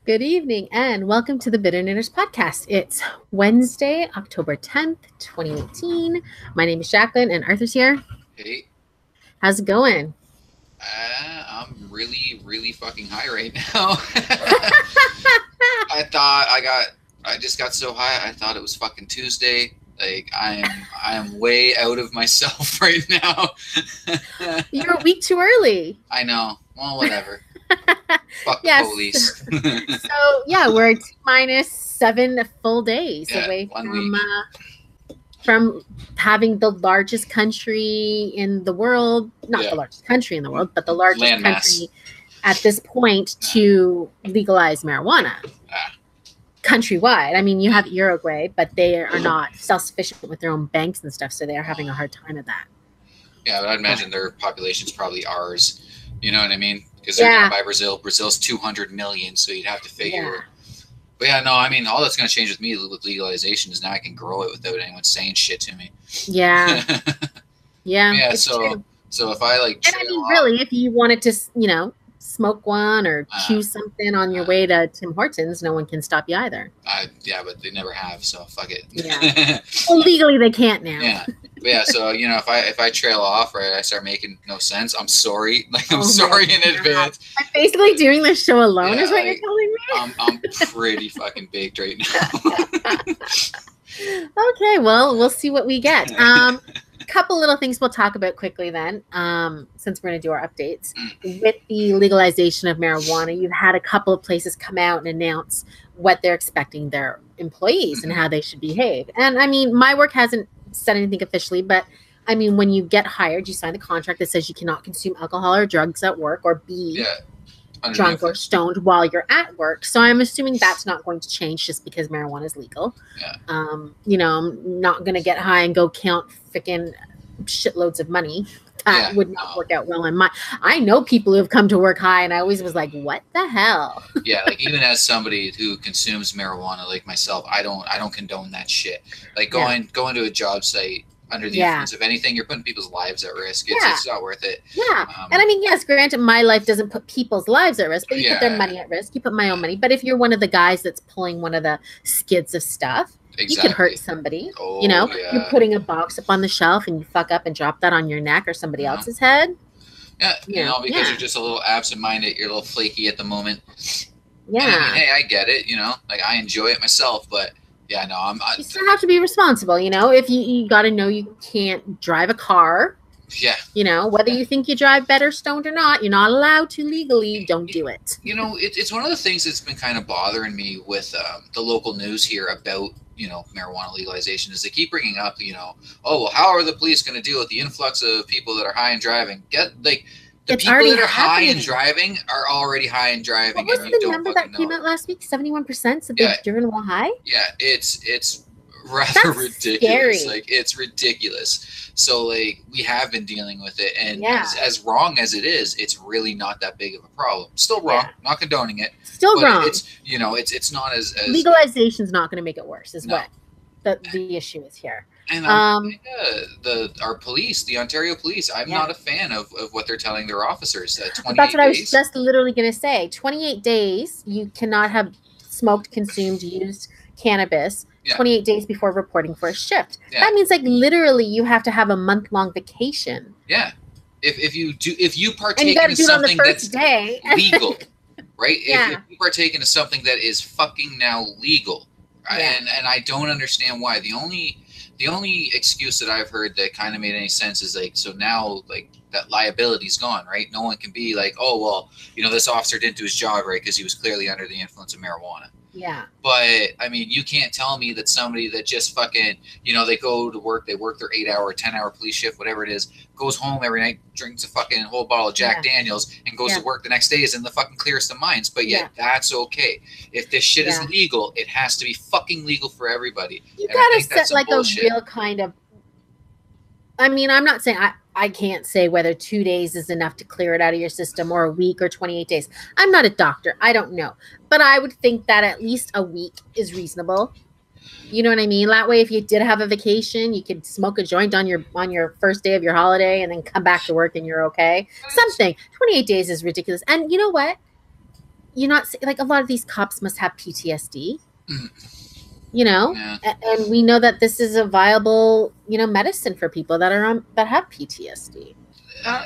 Good evening and welcome to the Bitter Knitters podcast. It's Wednesday, October 10th, 2018. My name is Jacqueline and Arthur's here. Hey, How's it going? I'm really fucking high right now. I just got so high. I thought it was fucking Tuesday. Like I am way out of myself right now. You're a week too early. I know. Well, whatever. Fuck the Yes. police. We're T minus 7 full days Yeah, away 1 week. from having the largest country in the world, not Yeah. the largest country in the world, but the largest Landmass. country at this point to legalize marijuana. Ah. Countrywide. I mean, you have Uruguay, but they are not self-sufficient with their own banks and stuff, so they are having a hard time at that. Yeah, but I'd imagine their population's probably ours. You know what I mean? Because they're down by Brazil. Brazil's 200 million, so you'd have to figure. Yeah. But yeah, no, I mean, all that's going to change with me with legalization is now I can grow it without anyone saying shit to me. Yeah. Yeah. Yeah, it's true. so if I like, And I mean, really, if you wanted to, smoke one or chew something on your way to Tim Hortons, no one can stop you either. yeah, but they never have, so fuck it. Yeah. Well, legally they can't now. Yeah, but yeah. So if I trail off, right, I start making no sense. I'm sorry. Like I'm Oh sorry my in God. advance. I'm basically doing this show alone, Yeah, is what like, you're telling me. I'm pretty fucking baked right now. Okay, well, we'll see what we get. Couple little things we'll talk about quickly then, since we're going to do our updates. With the legalization of marijuana, you've had a couple of places come out and announce what they're expecting their employees and how they should behave. And I mean, my work hasn't said anything officially, but I mean, when you get hired, you sign the contract that says you cannot consume alcohol or drugs at work or be drunk or stoned while you're at work. So I'm assuming that's not going to change just because marijuana is legal. Yeah. I'm not going to get high and go count freaking shitloads of money. That would not work out well in my. I know people who have come to work high, and I always was like, "What the hell?" Yeah, like even as somebody who consumes marijuana, like myself, I don't condone that shit. Like going to a job site under the influence of anything, you're putting people's lives at risk. It's not worth it. Yeah. And I mean, yes, granted, my life doesn't put people's lives at risk, but you put their money at risk. You put my own money. But if you're one of the guys that's pulling one of the skids of stuff, you could hurt somebody. Oh, You're putting a box up on the shelf and you fuck up and drop that on your neck or somebody else's head. Yeah, because you're just a little absent-minded, you're a little flaky at the moment. Yeah. And I mean, hey, I get it, like I enjoy it myself, but yeah, no, you still have to be responsible, if you got to know you can't drive a car. Yeah. Whether you think you drive better stoned or not, you're not allowed to legally. Don't do it. It's one of the things that's been kind of bothering me with the local news here about, marijuana legalization is they keep bringing up, oh, well, how are the police going to deal with the influx of people that are high and driving? The people that are high and driving are already high and driving. What was the number that came out last week? 71% said they've driven while high? Yeah, it's rather ridiculous. Like, it's ridiculous. So, like, we have been dealing with it, and as wrong as it is, it's really not that big of a problem. Still wrong, not condoning it. Still wrong. It's not as legalization's not going to make it worse, is what the issue is here. And our police, the Ontario police, I'm not a fan of what they're telling their officers. 28 That's what days. I was just literally going to say. 28 days, you cannot have smoked, consumed, used cannabis 28 days before reporting for a shift. That means, like, literally you have to have a month-long vacation. Yeah. If you partake in something that's legal, right? If you partake into something that is fucking now legal, and I don't understand why. The only excuse that I've heard that kind of made any sense is like, so now, like, that liability's gone, right? No one can be like, oh, well, this officer didn't do his job right because he was clearly under the influence of marijuana. Yeah. But I mean, you can't tell me that somebody that just fucking, they go to work, they work their 8-hour, 10-hour police shift, whatever it is, goes home every night, drinks a fucking whole bottle of Jack Daniels, and goes to work the next day is in the fucking clearest of minds. But yet that's okay. If this shit is legal, it has to be fucking legal for everybody. You gotta set like bullshit. A real kind of. I mean, I'm not saying I can't say whether 2 days is enough to clear it out of your system or a week or 28 days. I'm not a doctor. I don't know. But I would think that at least a week is reasonable. You know what I mean? That way, if you did have a vacation, you could smoke a joint on your first day of your holiday and then come back to work and you're okay. Something. 28 days is ridiculous. And you know what? you're not like a lot of these cops must have PTSD, you know, and we know that this is a viable, you know, medicine for people that are that have PTSD.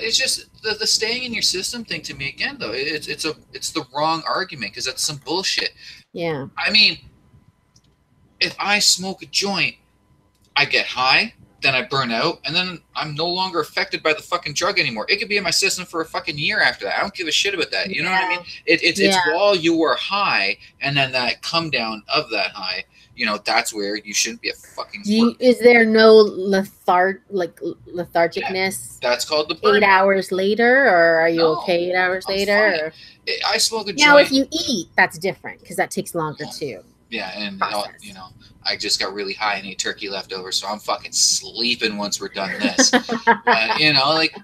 It's just the staying in your system thing to me again, though. It's the wrong argument because that's some bullshit. Yeah. I mean, if I smoke a joint, I get high, then I burn out, and then I'm no longer affected by the fucking drug anymore. It could be in my system for a fucking year after that. I don't give a shit about that. You know what I mean? It's while you were high, and then that come down of that high. You know, that's where you shouldn't be a fucking. Is there no lethargicness? Yeah, that's called the burn. 8 hours later, or are you okay 8 hours later? I smoke a joint. Now, if you eat, that's different because that takes longer too. Yeah, and you know, I just got really high and ate turkey leftovers, so I'm fucking sleeping once we're done this. You know, like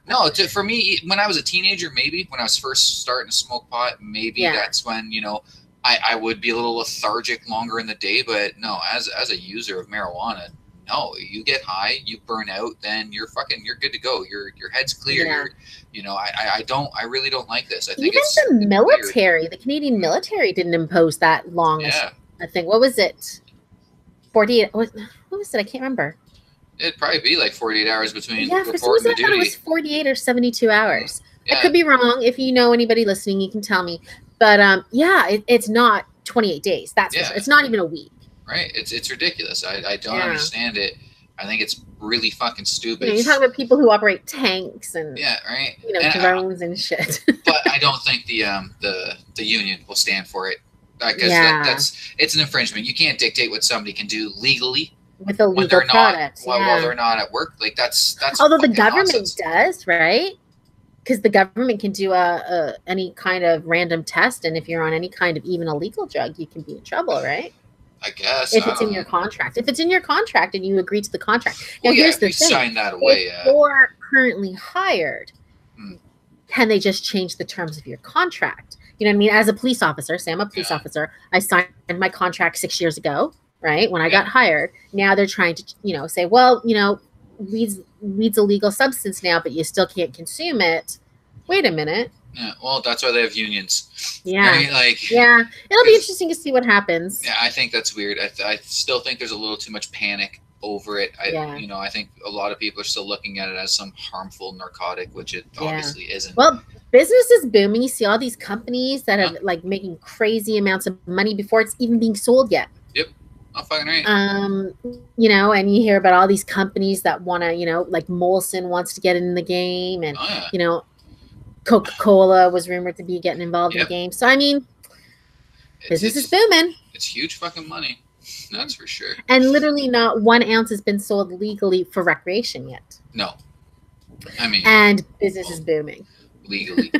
for me, when I was a teenager, maybe when I was first starting to smoke pot, maybe that's when, you know, I would be a little lethargic longer in the day. But no, as a user of marijuana, no, you get high, you burn out, then you're good to go. Your head's clear. Yeah. You know, I really don't like this. I think even the military, the Canadian military didn't impose that long. Yeah. I think, what was it? 48. What was it? I can't remember. It'd probably be like 48 hours between for some reason I thought it was 48 or 72 hours. Yeah. I could be wrong. If you know anybody listening, you can tell me. But it's not 28 days. That's for sure. It's not even a week. Right. It's ridiculous. I don't understand it. I think it's really fucking stupid. You're talking about people who operate tanks and right. You know, drones and shit. But I don't think the union will stand for it. Because it's an infringement. You can't dictate what somebody can do legally with a legal product while they're not at work. Like that's. Although the government does, right? Because the government can do any kind of random test, and if you're on any kind of even illegal drug, you can be in trouble, right? I guess if it's in your contract. If it's in your contract and you agree to the contract. Now, here's the thing: sign that away. If you're currently hired, can they just change the terms of your contract? You know what I mean? As a police officer, say I'm a police officer. I signed my contract 6 years ago, right? When I got hired. Now they're trying to, you know, say, well, you know, weed's a legal substance now, but you still can't consume it. Wait a minute. Yeah, well, that's why they have unions. Yeah. Right? It'll be interesting to see what happens. Yeah, I think that's weird. I still think there's a little too much panic over it. You know, I think a lot of people are still looking at it as some harmful narcotic, which it obviously isn't. Well, business is booming. You see all these companies that are like making crazy amounts of money before it's even being sold yet. Yep. Oh, fucking right. You know, and you hear about all these companies that want to, you know, like Molson wants to get in the game, and you know, Coca-Cola was rumored to be getting involved in the game. So I mean, business is booming. It's huge fucking money. That's for sure. And literally not 1 ounce has been sold legally for recreation yet. No. I mean. And business is booming. Legally.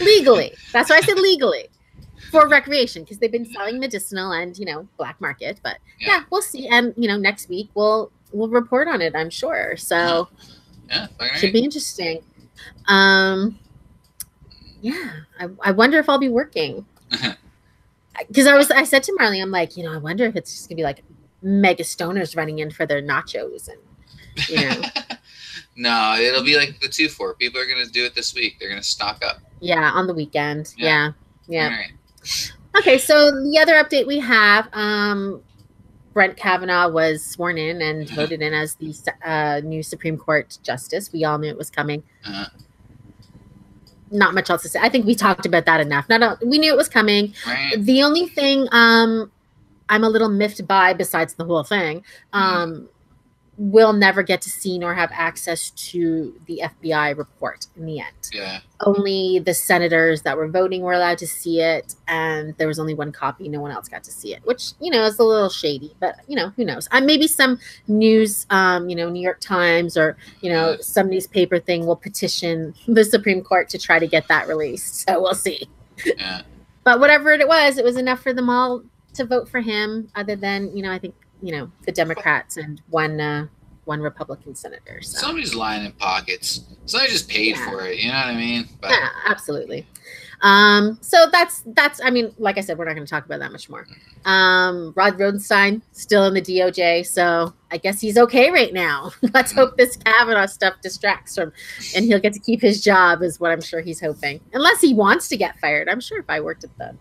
Legally. That's why I said legally. For recreation, because they've been selling medicinal and, you know, black market. But yeah, we'll see. And, you know, next week we'll report on it, I'm sure. So should be interesting. I wonder if I'll be working. Because I said to Marley, I'm like, you know, I wonder if it's just gonna be like mega stoners running in for their nachos, and you know. No, it'll be like the 2-4. People are gonna do it this week. They're gonna stock up. Yeah, on the weekend. Yeah. All right. Okay, so the other update we have, Brett Kavanaugh was sworn in and voted in as the new Supreme Court justice. We all knew it was coming. Not much else to say. I think we talked about that enough. We knew it was coming. Right. The only thing I'm a little miffed by, besides the whole thing, we'll never get to see nor have access to the FBI report in the end. Yeah. Only the senators that were voting were allowed to see it, and there was only one copy. No one else got to see it, which, you know, is a little shady, but, you know, who knows? Maybe some news, you know, New York Times or, you know, some newspaper thing will petition the Supreme Court to try to get that released. So we'll see. Yeah. But whatever it was enough for them all to vote for him, other than, you know, I think, you know, the Democrats and one one Republican senator. So. Somebody's lying in pockets. Somebody just paid for it. You know what I mean? But, yeah, absolutely. So that's, I mean, like I said, we're not going to talk about that much more. Rod Rosenstein still in the DOJ. So I guess he's okay right now. Let's hope this Kavanaugh stuff distracts him and he'll get to keep his job is what I'm sure he's hoping. Unless he wants to get fired. I'm sure if I worked at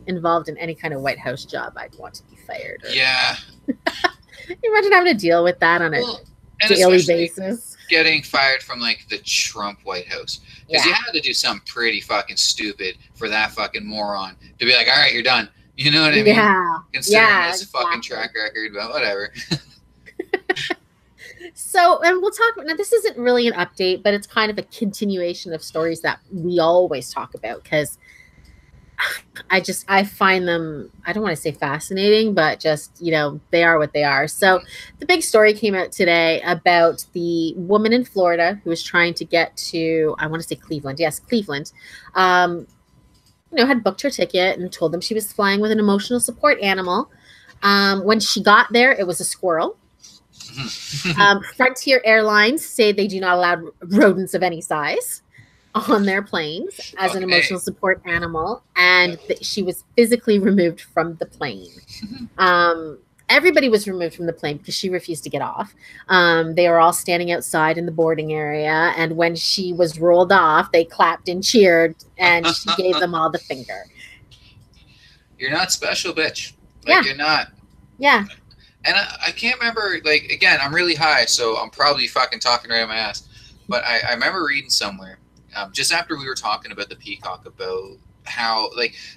involved in any kind of White House job, I'd want to be fired. Yeah. Imagine having to deal with that on a daily basis. Getting fired from like the Trump White House. Because you had to do something pretty fucking stupid for that fucking moron to be like, all right, you're done. You know what I mean? Yeah. Considering his fucking track record, but whatever. So, and we'll talk now. This isn't really an update, but it's kind of a continuation of stories that we always talk about because I find them, I don't want to say fascinating, but just, they are what they are. So the big story came out today about the woman in Florida who was trying to get to, I want to say Cleveland. Yes, Cleveland. Had booked her ticket and told them she was flying with an emotional support animal. When she got there, it was a squirrel. Frontier Airlines say they do not allow rodents of any size on their planes as an emotional support animal, and she was physically removed from the plane. Everybody was removed from the plane because she refused to get off. They were all standing outside in the boarding area, and when she was rolled off, they clapped and cheered, and she gave them all the finger. You're not special, bitch. You're not. Yeah. And I can't remember, again, I'm really high, so I'm probably fucking talking right out my ass. But I remember reading somewhere, just after we were talking about the peacock, about how,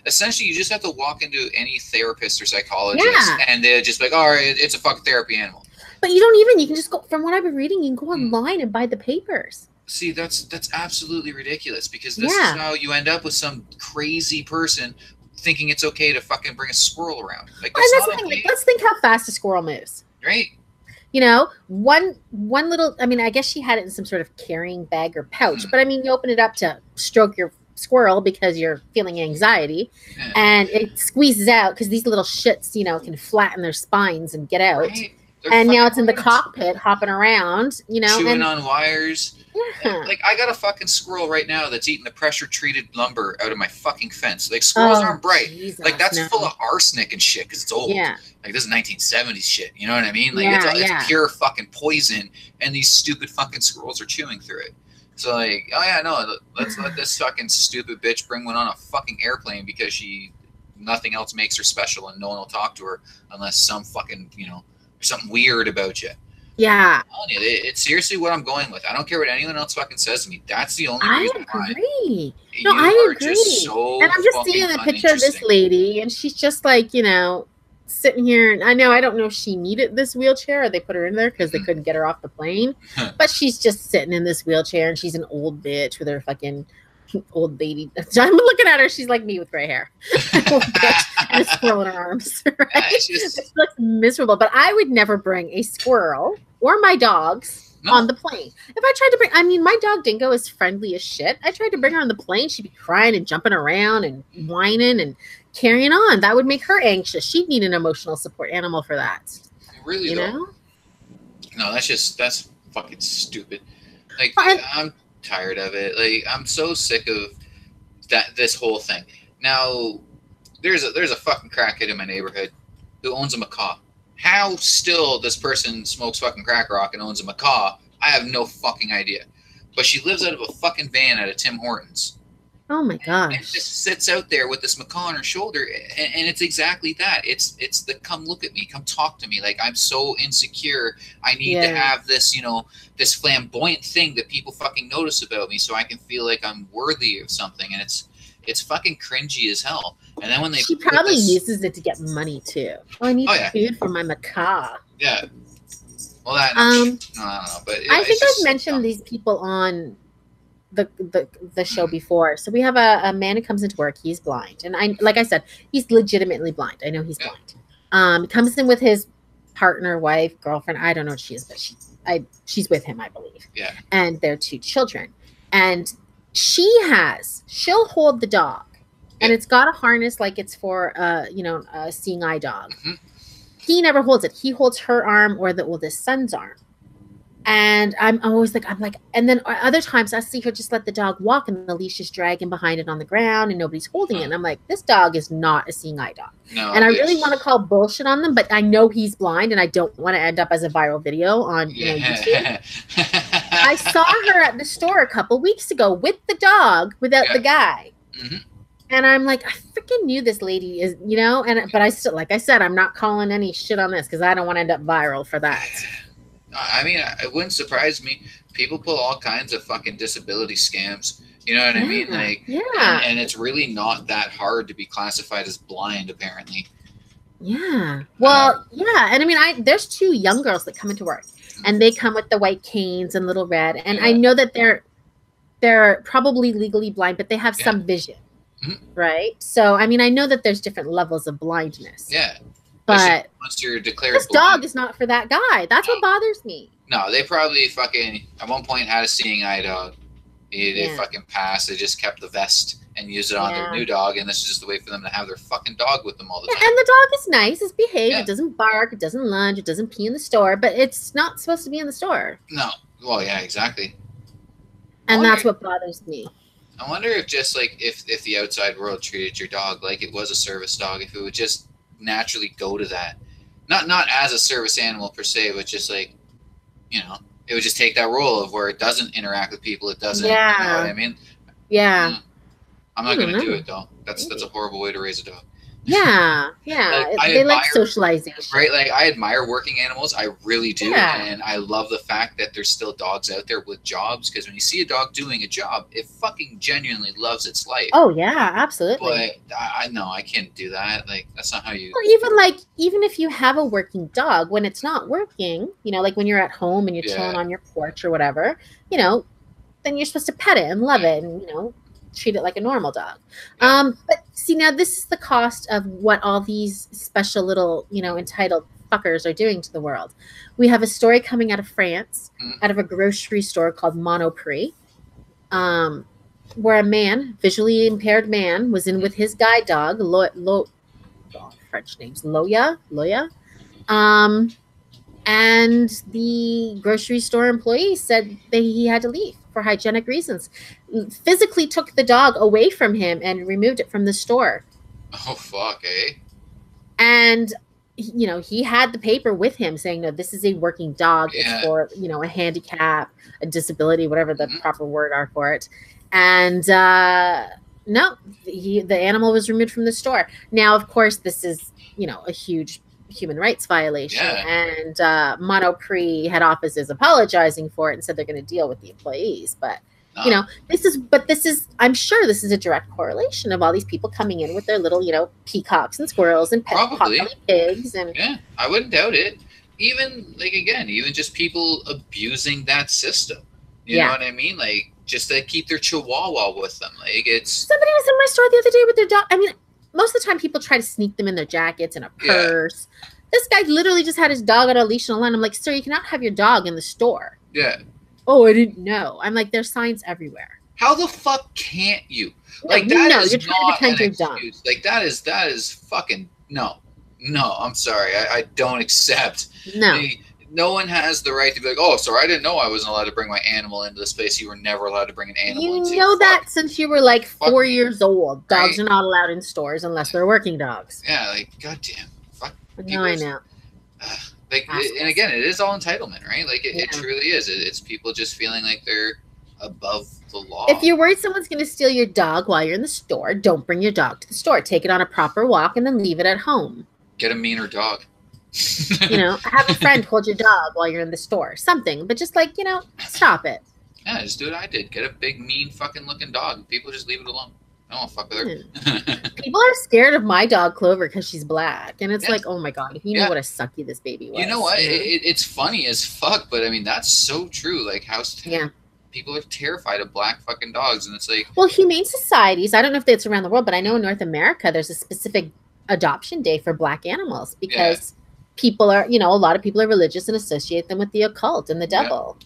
essentially you just have to walk into any therapist or psychologist, and they're just like, all right, it's a fucking therapy animal. But you can just go, from what I've been reading, you can go online and buy the papers. See, that's absolutely ridiculous, because this is how you end up with some crazy person thinking it's okay to fucking bring a squirrel around. That's not okay. Let's think how fast a squirrel moves. Right. One little, I guess she had it in some sort of carrying bag or pouch, but you open it up to stroke your squirrel because you're feeling anxiety, and it squeezes out because these little shits, can flatten their spines and get out. Right. And now it's in the cockpit hopping around, chewing on wires. Yeah. I got a fucking squirrel right now that's eating the pressure-treated lumber out of my fucking fence. Squirrels aren't bright. Jesus, that's full of arsenic and shit because it's old. Yeah. This is 1970s shit. You know what I mean? It's pure fucking poison, and these stupid fucking squirrels are chewing through it. So let's let this fucking stupid bitch bring one on a fucking airplane because nothing else makes her special, and no one will talk to her unless some fucking, there's something weird about you. Yeah. I'm telling you, it's seriously what I'm going with. I don't care what anyone else fucking says to me. That's the only reason why. I agree. And I'm just seeing a picture of this lady, and she's just sitting here. And I don't know if she needed this wheelchair or they put her in there because they couldn't get her off the plane. But she's just sitting in this wheelchair, and she's an old bitch with her fucking old lady. I'm looking at her. She's like me with gray hair. Old bitch and a squirrel in her arms. Right? She looks miserable. But I would never bring a squirrel or my dogs on the plane. If I tried to bring, my dog Dingo is friendly as shit. I tried to bring her on the plane. She'd be crying and jumping around and whining and carrying on. That would make her anxious. She'd need an emotional support animal for that. Really, though? No, that's fucking stupid. I'm tired of it. I'm so sick of this whole thing. Now, there's a fucking crackhead in my neighborhood who owns a macaw. How still this person smokes fucking crack rock and owns a macaw, I have no fucking idea. But she lives out of a fucking van at a Tim Hortons. Oh my gosh. And just sits out there with this macaw on her shoulder, and it's exactly that. It's the come look at me, come talk to me. I'm so insecure. I need to have this, this flamboyant thing that people fucking notice about me so I can feel like I'm worthy of something. And it's fucking cringy as hell. And then when she probably uses it to get money too. Oh, I need food for my macaw. Yeah. Well, that I don't know, but I think I've mentioned these people on the show before. So we have a man who comes into work. He's blind, and like I said, he's legitimately blind. I know he's blind. He comes in with his partner, wife, girlfriend. I don't know what she is, but she's with him, I believe. Yeah. And their 2 children, and she'll hold the dog, and it's got a harness like it's for a seeing eye dog. He never holds it. He holds her arm or the oldest son's arm. And I'm always like, and then other times I see her just let the dog walk and the leash is dragging behind it on the ground and nobody's holding it. And I'm like, this dog is not a seeing eye dog. No, and I really want to call bullshit on them, but I know he's blind and I don't want to end up as a viral video on YouTube. I saw her at the store a couple weeks ago with the dog without the guy. And I'm like, I freaking knew this lady is, but I still, like I said, I'm not calling any shit on this because I don't want to end up viral for that. I mean, it wouldn't surprise me. People pull all kinds of fucking disability scams. You know what I mean? Like, and it's really not that hard to be classified as blind, apparently. Yeah. Well, and I mean, there's 2 young girls that come into work, and they come with the white canes and little red, and I know that they're probably legally blind, but they have some vision, right? So, I mean, I know that there's different levels of blindness. Yeah. But once you're declared this blind, dog is not for that guy. That's what bothers me. No, they probably fucking at one point had a seeing eye dog. They fucking passed. They just kept the vest and used it on their new dog, and this is just the way for them to have their fucking dog with them all the time. And the dog is nice. It's behaved. It doesn't bark. It doesn't lunge. It doesn't pee in the store. But it's not supposed to be in the store. No. Well, yeah, exactly. And that's what bothers me. I wonder if just like if the outside world treated your dog like it was a service dog, if it would just naturally go to that, not as a service animal per se, but just like, it would just take that role of where it doesn't interact with people. It doesn't, you know what I mean? Yeah. I'm not going to do it though. That's a horrible way to raise a dog. Yeah. They like socialization. Right? Like, I admire working animals. I really do. And I love the fact that there's still dogs out there with jobs, because when you see a dog doing a job, it fucking genuinely loves its life. Oh, yeah, absolutely. But I know I can't do that. Like, that's not how you... Or even if you have a working dog, when it's not working, like when you're at home and you're chilling on your porch or whatever, then you're supposed to pet it and love it and, treat it like a normal dog. But see, now this is the cost of what all these special little, entitled fuckers are doing to the world. We have a story coming out of France, out of a grocery store called Monoprix, where a man, visually impaired man, was in with his guide dog, French names, Loya. And the grocery store employee said that he had to leave for hygienic reasons. Physically took the dog away from him and removed it from the store. Oh, fuck, eh? And, he had the paper with him saying, no, this is a working dog. It's for, a handicap, a disability, whatever the proper word are for it. And, no, the animal was removed from the store. Now, of course, this is, a huge human rights violation, and Monoprix head office is apologizing for it and said they're going to deal with the employees. But this is I'm sure this is a direct correlation of all these people coming in with their little peacocks and squirrels and potbelly pigs, and I wouldn't doubt it. Even even just people abusing that system. You know what I mean? Like, just to keep their chihuahua with them. Like, it's somebody was in my store the other day with their dog. I mean, most of the time people try to sneak them in their jackets and a purse. This guy literally just had his dog on a leash and a line. I'm like, sir, you cannot have your dog in the store. Yeah. Oh, I didn't know. I'm like, there's signs everywhere. How the fuck can't you? Like, that is not an excuse. Like, that is fucking no. I'm sorry. I don't accept. No. No one has the right to be like, oh, sorry, I didn't know I wasn't allowed to bring my animal into this place. You were never allowed to bring an animal into. You know that since you were like 4 years old. Dogs are not allowed in stores unless they're working dogs. Yeah, like, goddamn. Fuck. No, I know. And again, it is all entitlement, right? Like, it truly is. It's people just feeling like they're above the law. If you're worried someone's going to steal your dog while you're in the store, don't bring your dog to the store. Take it on a proper walk and then leave it at home. Get a meaner dog. Have a friend hold your dog while you're in the store. Something. But just stop it. Yeah, just do what I did. Get a big, mean, fucking looking dog. People just leave it alone. I don't want to fuck with her. People are scared of my dog Clover because she's black. And it's like, oh my God, if you knew what a sucky this baby was. You know what? It's funny as fuck, but I mean, that's so true. Like, how people are terrified of black fucking dogs. And it's like, well, humane societies, I don't know if it's around the world, but I know in North America, there's a specific adoption day for black animals because people are, a lot of people are religious and associate them with the occult and the devil.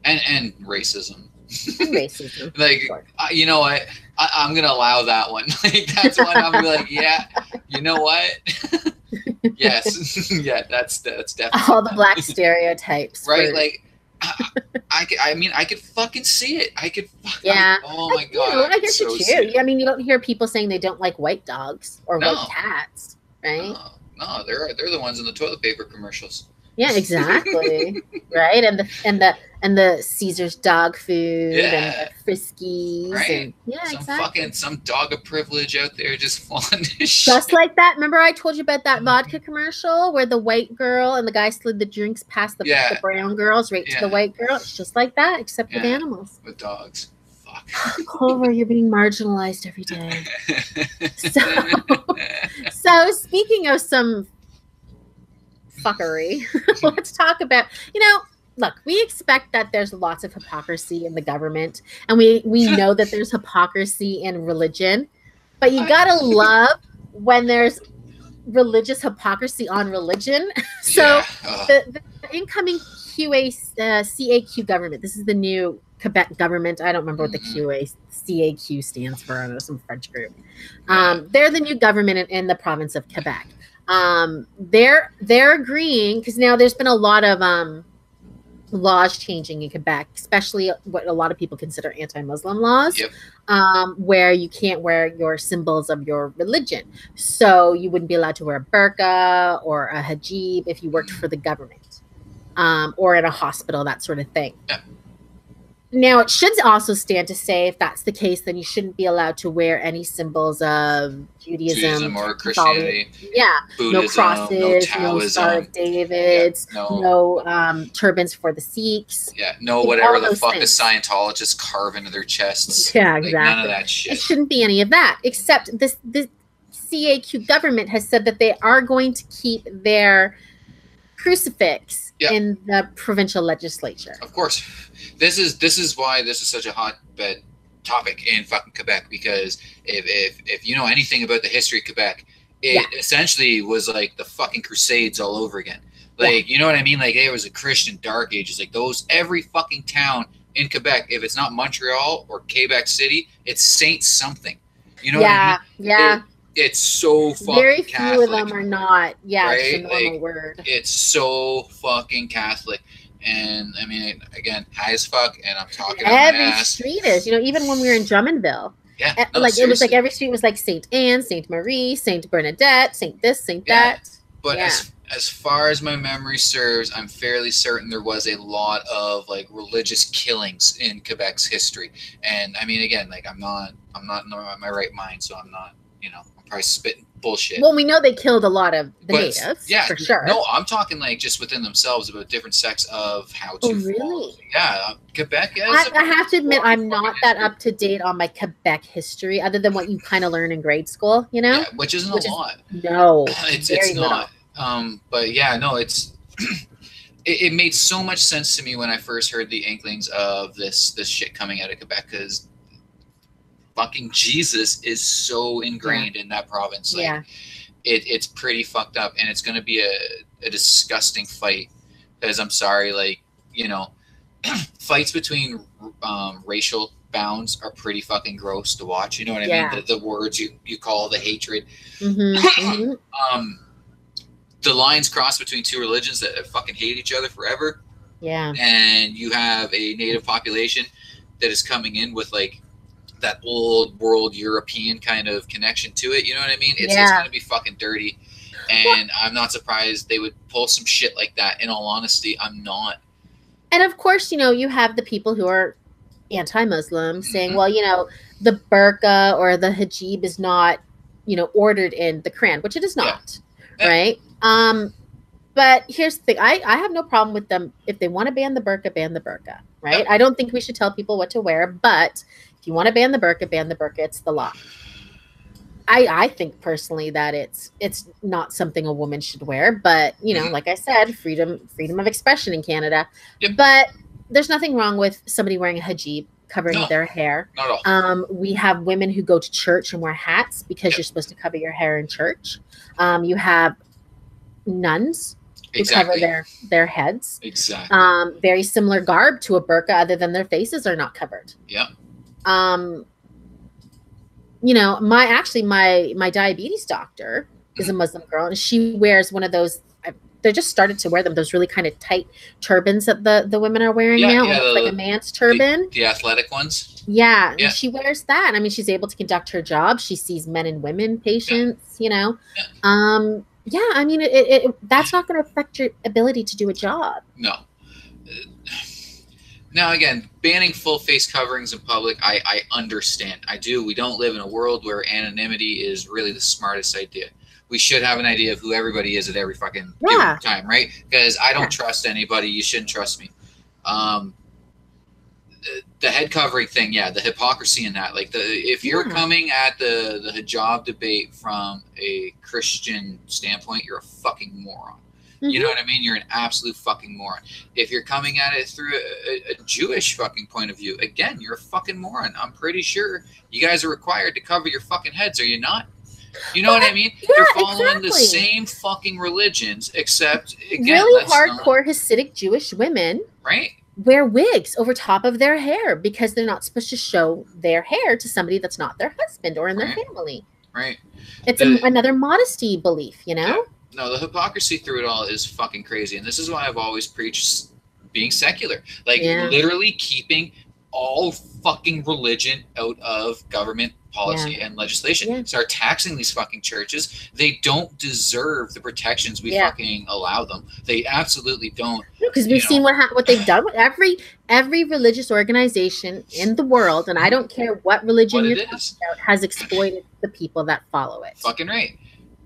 And racism. And racism. Like, you know what? I'm going to allow that one. Like, that's one I'm going to be like, yeah, you know what? Yes. Yeah, that's definitely. All the black stereotypes. Right? Like, I mean, I could fucking see it. I could. Yeah. Oh my god. I get you too. I mean, you don't hear people saying they don't like white dogs or white cats, right? No, they're the ones in the toilet paper commercials. Yeah, exactly. Right, and the Caesar's dog food and the Friskies, right? And exactly. Some dog of privilege out there just flaunting this just shit. Like that. Remember I told you about that vodka commercial where the white girl and the guy slid the drinks past the brown girls right to the white girl? It's just like that, except with animals. With dogs. Fuck. Clover, you're being marginalized every day. So speaking of some fuckery, let's talk about, look, we expect that there's lots of hypocrisy in the government, and we know that there's hypocrisy in religion, but you gotta love when there's religious hypocrisy on religion. So the incoming CAQ government, this is the new Quebec government. I don't remember what the CAQ stands for. I don't know, some French group. They're the new government in the province of Quebec. They're agreeing, because now there's been a lot of laws changing in Quebec, especially what a lot of people consider anti-Muslim laws, where you can't wear your symbols of your religion. So you wouldn't be allowed to wear a burqa or a hijab if you worked for the government, or in a hospital, that sort of thing. Now, it should also stand to say, if that's the case, then you shouldn't be allowed to wear any symbols of Judaism or Christianity. Buddhism, no crosses, no Star of Davids, no turbans for the Sikhs. No whatever the fuck the Scientologists carve into their chests. Yeah, exactly. None of that shit. It shouldn't be any of that, except this CAQ government has said that they are going to keep their crucifix in the provincial legislature. Of course. This is why this is such a hotbed topic in fucking Quebec, because if you know anything about the history of Quebec, it essentially was like the fucking Crusades all over again. Like, you know what I mean? Like, it was a Christian dark ages. Like, every fucking town in Quebec, if it's not Montreal or Quebec City, it's Saint something. You know what I mean? Yeah. It's so fucking very few Catholic, of them are not. Yeah, right? It's a normal word. It's so fucking Catholic. And I mean, again, high as fuck, and I'm talking every street is, even when we were in Drummondville. Yeah. It was like every street was like Saint Anne, Saint Marie, Saint Bernadette, Saint this, Saint that. But as far as my memory serves, I'm fairly certain there was a lot of like religious killings in Quebec's history. And I mean, again, like I'm not in my right mind, so I'm not, I'm probably spitting bullshit. Well, we know they killed a lot of the natives, for sure. No, I'm talking like just within themselves about different sects of how to. Oh, really? Quebec is. I have to admit, I'm not that up to date on my Quebec history, other than what you kind of learn in grade school. Yeah, which isn't a lot. No, it's not. But yeah, no, it's. It made so much sense to me when I first heard the inklings of this shit coming out of Quebec, because fucking Jesus is so ingrained in that province. Like, it's pretty fucked up, and it's going to be a disgusting fight, because I'm sorry, like, fights between racial bounds are pretty fucking gross to watch. You know what I mean? The words you call the hatred. The lines cross between two religions that fucking hate each other forever. Yeah. And you have a native population that is coming in with like that old world European kind of connection to it. You know what I mean? It's going to be fucking dirty. And I'm not surprised they would pull some shit like that. In all honesty, I'm not. And of course, you have the people who are anti-Muslim saying, well, the burqa or the hijab is not, ordered in the Quran, which it is not. Right. But here's the thing. I have no problem with them. If they want to ban the burqa, right? I don't think we should tell people what to wear, but if you want to ban the burqa, it's the law. I think personally that it's not something a woman should wear, but like I said, freedom of expression in Canada. But there's nothing wrong with somebody wearing a hijab covering their hair. Not at all. We have women who go to church and wear hats because you're supposed to cover your hair in church. You have nuns who cover their heads. Exactly. Very similar garb to a burqa, other than their faces are not covered. Yeah. My diabetes doctor is a Muslim girl, and she wears one of those. just started to wear them. Those really kind of tight turbans that the women are wearing now, almost like a man's turban. The athletic ones. Yeah, and she wears that. I mean, she's able to conduct her job. She sees men and women patients. You know, yeah. I mean, that's not going to affect your ability to do a job. No. Now, again, banning full face coverings in public, I understand. I do. We don't live in a world where anonymity is really the smartest idea. We should have an idea of who everybody is at every fucking given time, right? Because I don't trust anybody. You shouldn't trust me. The head covering thing, the hypocrisy in that. Like, if you're coming at the hijab debate from a Christian standpoint, you're a fucking moron. You know what I mean? You're an absolute fucking moron. If you're coming at it through a Jewish fucking point of view, again, you're a fucking moron. I'm pretty sure you guys are required to cover your fucking heads, are you not? You know what I mean? You're following the same fucking religions, except, again, really hardcore Hasidic Jewish women wear wigs over top of their hair because they're not supposed to show their hair to somebody that's not their husband or in their family. Right. It's another modesty belief, you know? Yeah. No, the hypocrisy through it all is fucking crazy. And this is why I've always preached being secular. Like, literally keeping all fucking religion out of government policy and legislation. Start taxing these fucking churches. They don't deserve the protections we fucking allow them. They absolutely don't. Because we've seen what they've done with every religious organization in the world, and I don't care what religion you're talking about, has exploited the people that follow it. Fucking right.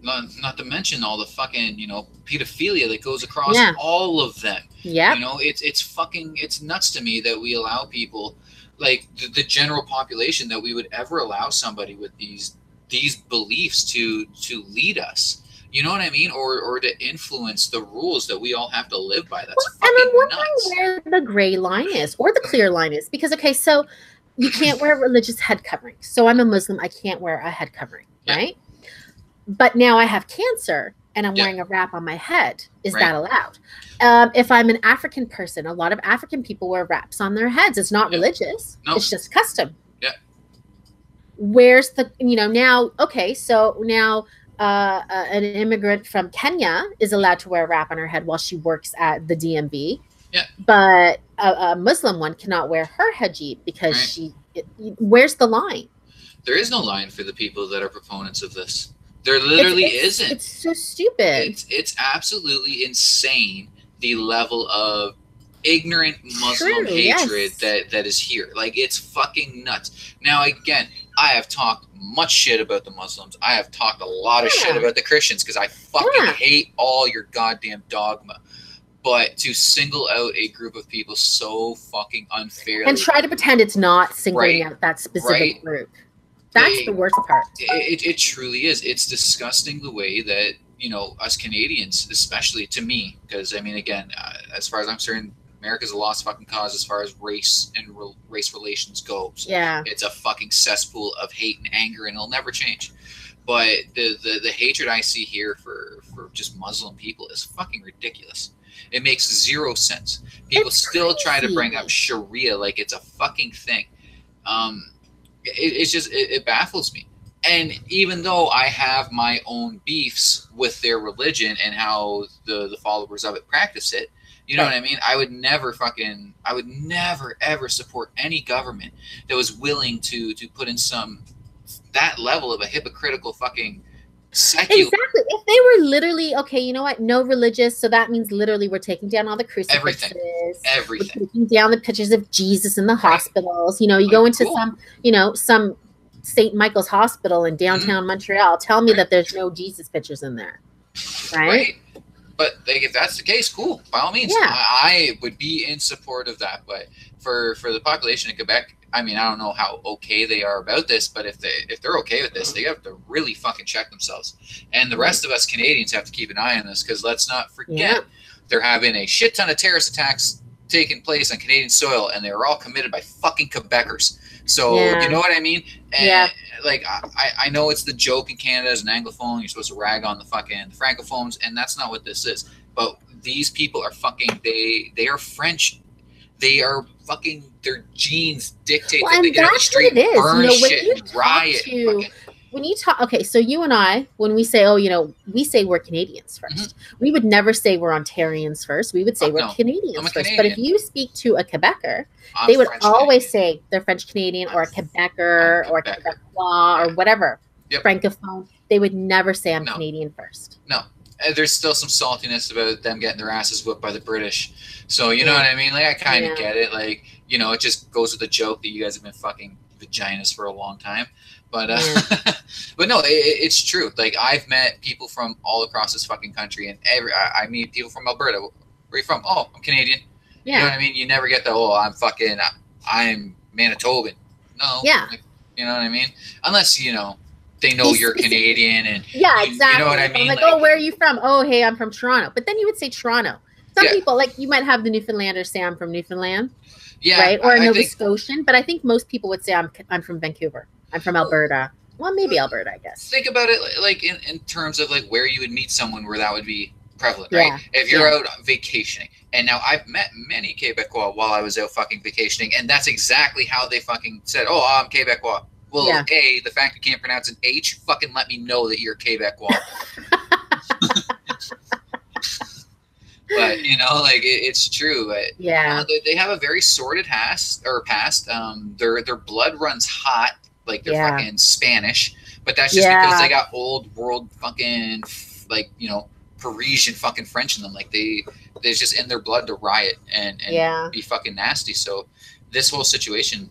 Not to mention all the fucking, pedophilia that goes across all of them. Yeah. It's nuts to me that we allow people, like the general population, that we would ever allow somebody with these beliefs to lead us. You know what I mean? Or to influence the rules that we all have to live by. That's fucking nuts. And I'm wondering where the gray line is or the clear line is. Because, okay, so you can't wear religious head coverings. So I'm a Muslim. I can't wear a head covering, right? But now I have cancer and I'm wearing a wrap on my head. Is that allowed? If I'm an African person, a lot of African people wear wraps on their heads. It's not religious. Nope. It's just custom. Yeah. Where's the, now, okay, so now an immigrant from Kenya is allowed to wear a wrap on her head while she works at the DMV. Yeah. But a Muslim one cannot wear her hijab because where's the line? There is no line for the people that are proponents of this. There literally isn't. It's so stupid. It's absolutely insane, the level of ignorant Muslim hatred that is here. Like, it's fucking nuts. Now, again, I have talked much shit about the Muslims. I have talked a lot of shit about the Christians because I fucking hate all your goddamn dogma. But to single out a group of people so fucking unfairly and try to pretend it's not singling out that specific group. That's the worst part. It truly is. It's disgusting the way that, us Canadians, especially to me, because, I mean, again, as far as I'm concerned, America's a lost fucking cause as far as race and race relations goes. Yeah. It's a fucking cesspool of hate and anger, and it'll never change. But the hatred I see here for just Muslim people is fucking ridiculous. It makes zero sense. People still try to bring up Sharia like it's a fucking thing. It's just, it baffles me. And even though I have my own beefs with their religion and how the followers of it practice it, you know what I mean? I would never ever support any government that was willing to put in that level of a hypocritical fucking secular. Exactly. If they were literally, okay, you know what? No religious. So that means literally we're taking down all the crucifixes. Everything. We're taking down the pictures of Jesus in the hospitals. You go into some St. Michael's Hospital in downtown Montreal. Tell me that there's no Jesus pictures in there. Right? But if that's the case, cool. By all means, I would be in support of that. But for the population of Quebec, I mean, I don't know how okay they are about this, but if they're okay with this, they have to really fucking check themselves. And the rest of us Canadians have to keep an eye on this, because let's not forget they're having a shit ton of terrorist attacks taking place on Canadian soil, and they were all committed by fucking Quebecers. So you know what I mean? And like, I know it's the joke in Canada as an Anglophone, you're supposed to rag on the fucking Francophones, and that's not what this is. But these people are fucking, they are French. They are fucking, their genes dictate that they get on the street, burn shit, riot. when you talk, okay, so you and I, when we say, oh, you know, we say we're Canadians first. We would never say we're Ontarians first. We would say we're Canadians first. But if you speak to a Quebecer, they would always say they're French Canadian or a Quebecer or a Quebecois or whatever, Francophone. They would never say I'm Canadian first. No. There's still some saltiness about them getting their asses whipped by the British. So, you know what I mean? Like, I kind of get it. Like, you know, it just goes with the joke that you guys have been fucking vaginas for a long time. But but no, it's true. Like, I've met people from all across this fucking country, and I meet people from Alberta. Where are you from? Oh, I'm Canadian. Yeah. You know what I mean? You never get the, oh, I'm Manitoban. No. Yeah. Like, you know what I mean? Unless, you know, they know you're Canadian, and exactly. You know what I mean? I'm like, oh, where are you from? Oh, hey, I'm from Toronto. But then you would say Toronto. Some people, like, you might have the Newfoundlanders say I'm from Newfoundland, right? Or a Nova Scotian. But I think most people would say I'm from Vancouver. I'm from Alberta. Well, maybe Alberta, I guess. Think about it, like in terms of like where you would meet someone where that would be prevalent, right? If you're out vacationing, and now I've met many Quebecois while I was out fucking vacationing, and that's exactly how they fucking said, "Oh, I'm Quebecois." Well, A, the fact you can't pronounce an H, fucking let me know that you're Quebecois. But, you know, like, it's true. They have a very sordid past. Their blood runs hot, like they're fucking Spanish. But that's just because they got old world fucking, like, you know, Parisian fucking French in them. Like, there's just in their blood to riot and be fucking nasty. So this whole situation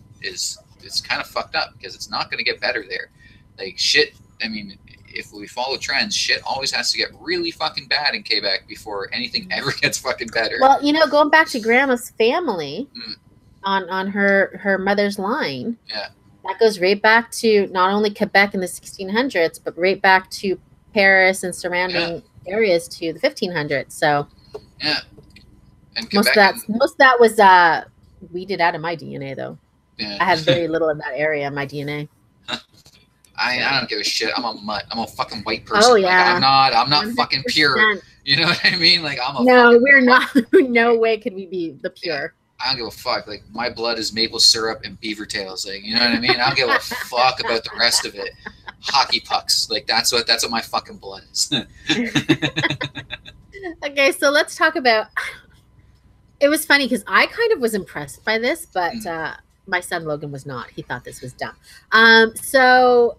it's kind of fucked up because it's not going to get better there. Like, shit, I mean, if we follow trends, shit always has to get really fucking bad in Quebec before anything ever gets fucking better. Well, you know, going back to Grandma's family on her mother's line, that goes right back to not only Quebec in the 1600s, but right back to Paris and surrounding areas to the 1500s. So and most of that was weeded out of my DNA, though. I have very little of that area in my DNA. I don't give a shit. I'm a mutt. I'm a fucking white person. Oh yeah. Like, I'm not fucking pure. You know what I mean? Like, I'm a we're not. No way could we be the pure. I don't give a fuck. Like, my blood is maple syrup and beaver tails. Like, you know what I mean? I don't give a fuck about the rest of it. Hockey pucks. Like, that's what my fucking blood is. Okay, so let's talk about. It was funny because I kind of was impressed by this, but my son Logan was not. He thought this was dumb. So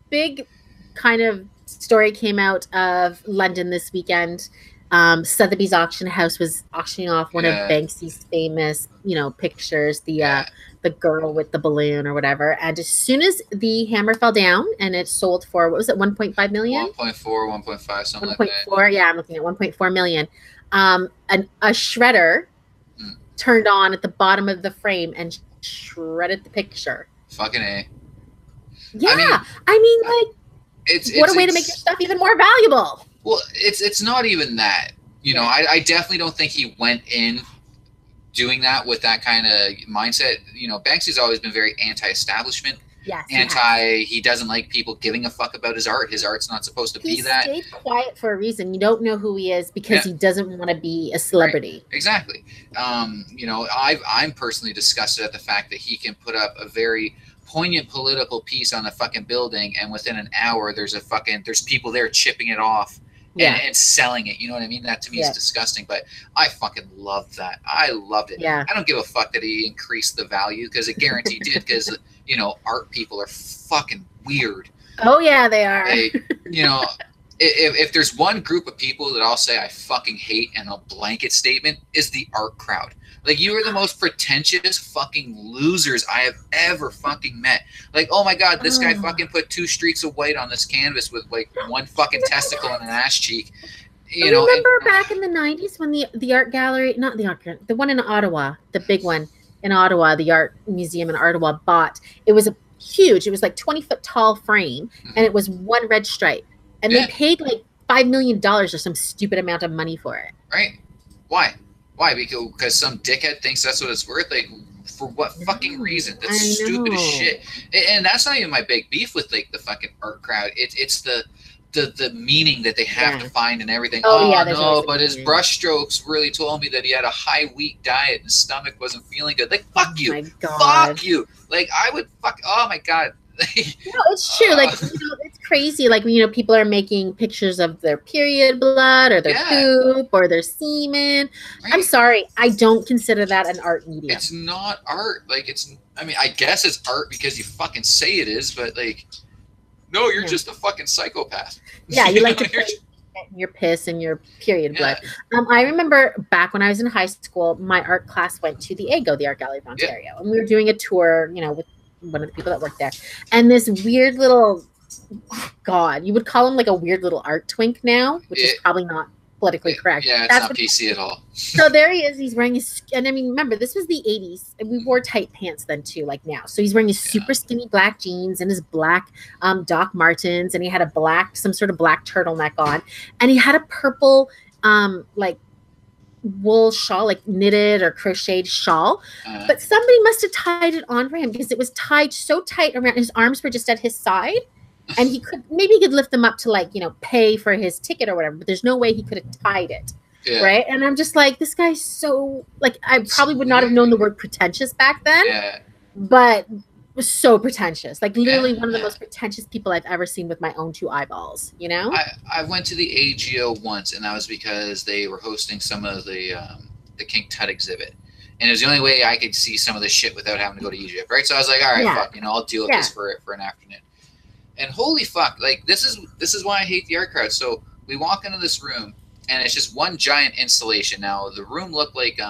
big kind of story came out of London this weekend. Sotheby's auction house was auctioning off one of Banksy's famous, you know, pictures, the girl with the balloon or whatever. And as soon as the hammer fell down and it sold for, what was it, 1.5 million? 1.4, 1.5, something 1. like that. 1.4, yeah, I'm looking at 1.4 million. A shredder turned on at the bottom of the frame and shredded the picture. Fucking A. Yeah. I mean like, what a way to make your stuff even more valuable. Well, it's not even that. You know, I definitely don't think he went in doing that with that kind of mindset. You know, Banksy's always been very anti-establishment. Yes. He doesn't like people giving a fuck about his art. His art's not supposed to be that. He stayed quiet for a reason. You don't know who he is because he doesn't want to be a celebrity. Right. Exactly. You know, I'm personally disgusted at the fact that he can put up a very poignant political piece on a fucking building, and within an hour there's people there chipping it off and selling it. You know what I mean? That to me is disgusting, but I fucking loved that. I loved it. I don't give a fuck that he increased the value, because it guaranteed did, because you know, art people are fucking weird. Oh yeah, they are. You know, if there's one group of people that I'll say I fucking hate in a blanket statement, is the art crowd. Like, you are the most pretentious fucking losers I have ever fucking met. Like, oh my god, this guy fucking put 2 streaks of white on this canvas with like 1 fucking testicle and an ass cheek. You know, remember back in the 90s when the art gallery, not the art gallery, the one in Ottawa, the big one in Ottawa, the art museum in Ottawa it was huge. It was like 20-foot tall frame, and it was 1 red stripe. And they paid like $5 million or some stupid amount of money for it. Right? Why? Why? Because some dickhead thinks that's what it's worth? Like, for what fucking reason? That's stupid as shit. And that's not even my big beef with like the fucking art crowd. It's the meaning that they have to find and everything. But his brush strokes really told me that he had a high wheat diet and his stomach wasn't feeling good. Like, fuck you. Fuck you. Like, I would oh my god. No, it's true. Like, you know, crazy. Like, people are making pictures of their period blood or their poop or their semen. Right. I'm sorry. I don't consider that an art medium. It's not art. Like, I guess it's art because you fucking say it is, but like, no, you're just a fucking psychopath. Yeah, you like to put your piss and your period blood. I remember back when I was in high school, my art class went to the AGO, the Art Gallery of Ontario, and we were doing a tour, with one of the people that worked there. And this weird little, God, you would call him like a weird little art twink now, which is probably not politically correct. Yeah, it's not PC at all. So there he is. He's wearing his, and I mean, remember, this was the 80s, and we wore tight pants then too, like now. So he's wearing his super skinny black jeans and his black Doc Martens, and he had some sort of black turtleneck on, and he had a purple like wool shawl, like knitted or crocheted shawl, but somebody must have tied it on for him because it was tied so tight around his arms were just at his side. And he could lift them up to, like, pay for his ticket or whatever, but there's no way he could have tied it. Yeah. Right. And I'm just like, this guy's so, like, I probably would not have known the word pretentious back then, but was so pretentious. Like, literally one of the most pretentious people I've ever seen with my own two eyeballs, I went to the AGO once, and that was because they were hosting some of the King Tut exhibit. And it was the only way I could see some of this shit without having to go to Egypt, right? So I was like, all right, fuck, I'll deal with this for an afternoon. And holy fuck, like, this is why I hate the art crowd. So we walk into this room, and it's just one giant installation. Now, the room looked like,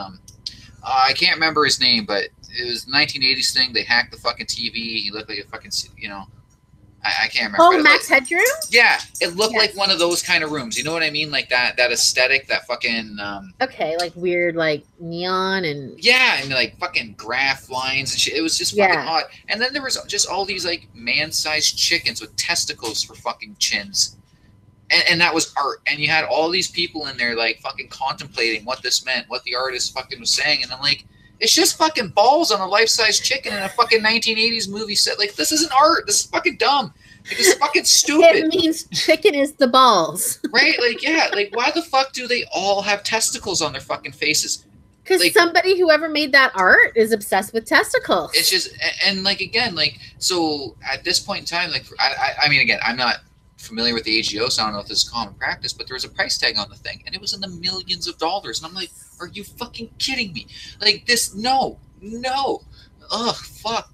I can't remember his name, but it was the 1980s thing. They hacked the fucking TV. He looked like a fucking, I can't remember. Oh, Max Headroom? Yeah, it looked like one of those kind of rooms. You know what I mean? Like that aesthetic, that fucking... okay, like weird, like neon and... Yeah, and like fucking graph lines and shit. It was just fucking odd. And then there was just all these like man-sized chickens with testicles for fucking chins. And that was art. And you had all these people in there like fucking contemplating what this meant, what the artist fucking was saying. And I'm like, it's just fucking balls on a life-size chicken in a fucking 1980s movie set. Like, this isn't art. This is fucking dumb. Like, this is fucking stupid. It means chicken is the balls. Right? Like, yeah. Like, why the fuck do they all have testicles on their fucking faces? Because like, somebody, whoever made that art, is obsessed with testicles. It's just, and like, again, like, so at this point in time, like, I mean, again, I'm not familiar with the AGO, so I don't know if this is common practice, but there was a price tag on the thing, and it was in the millions of dollars. And I'm like, are you fucking kidding me? Like, this, no. Ugh, fuck.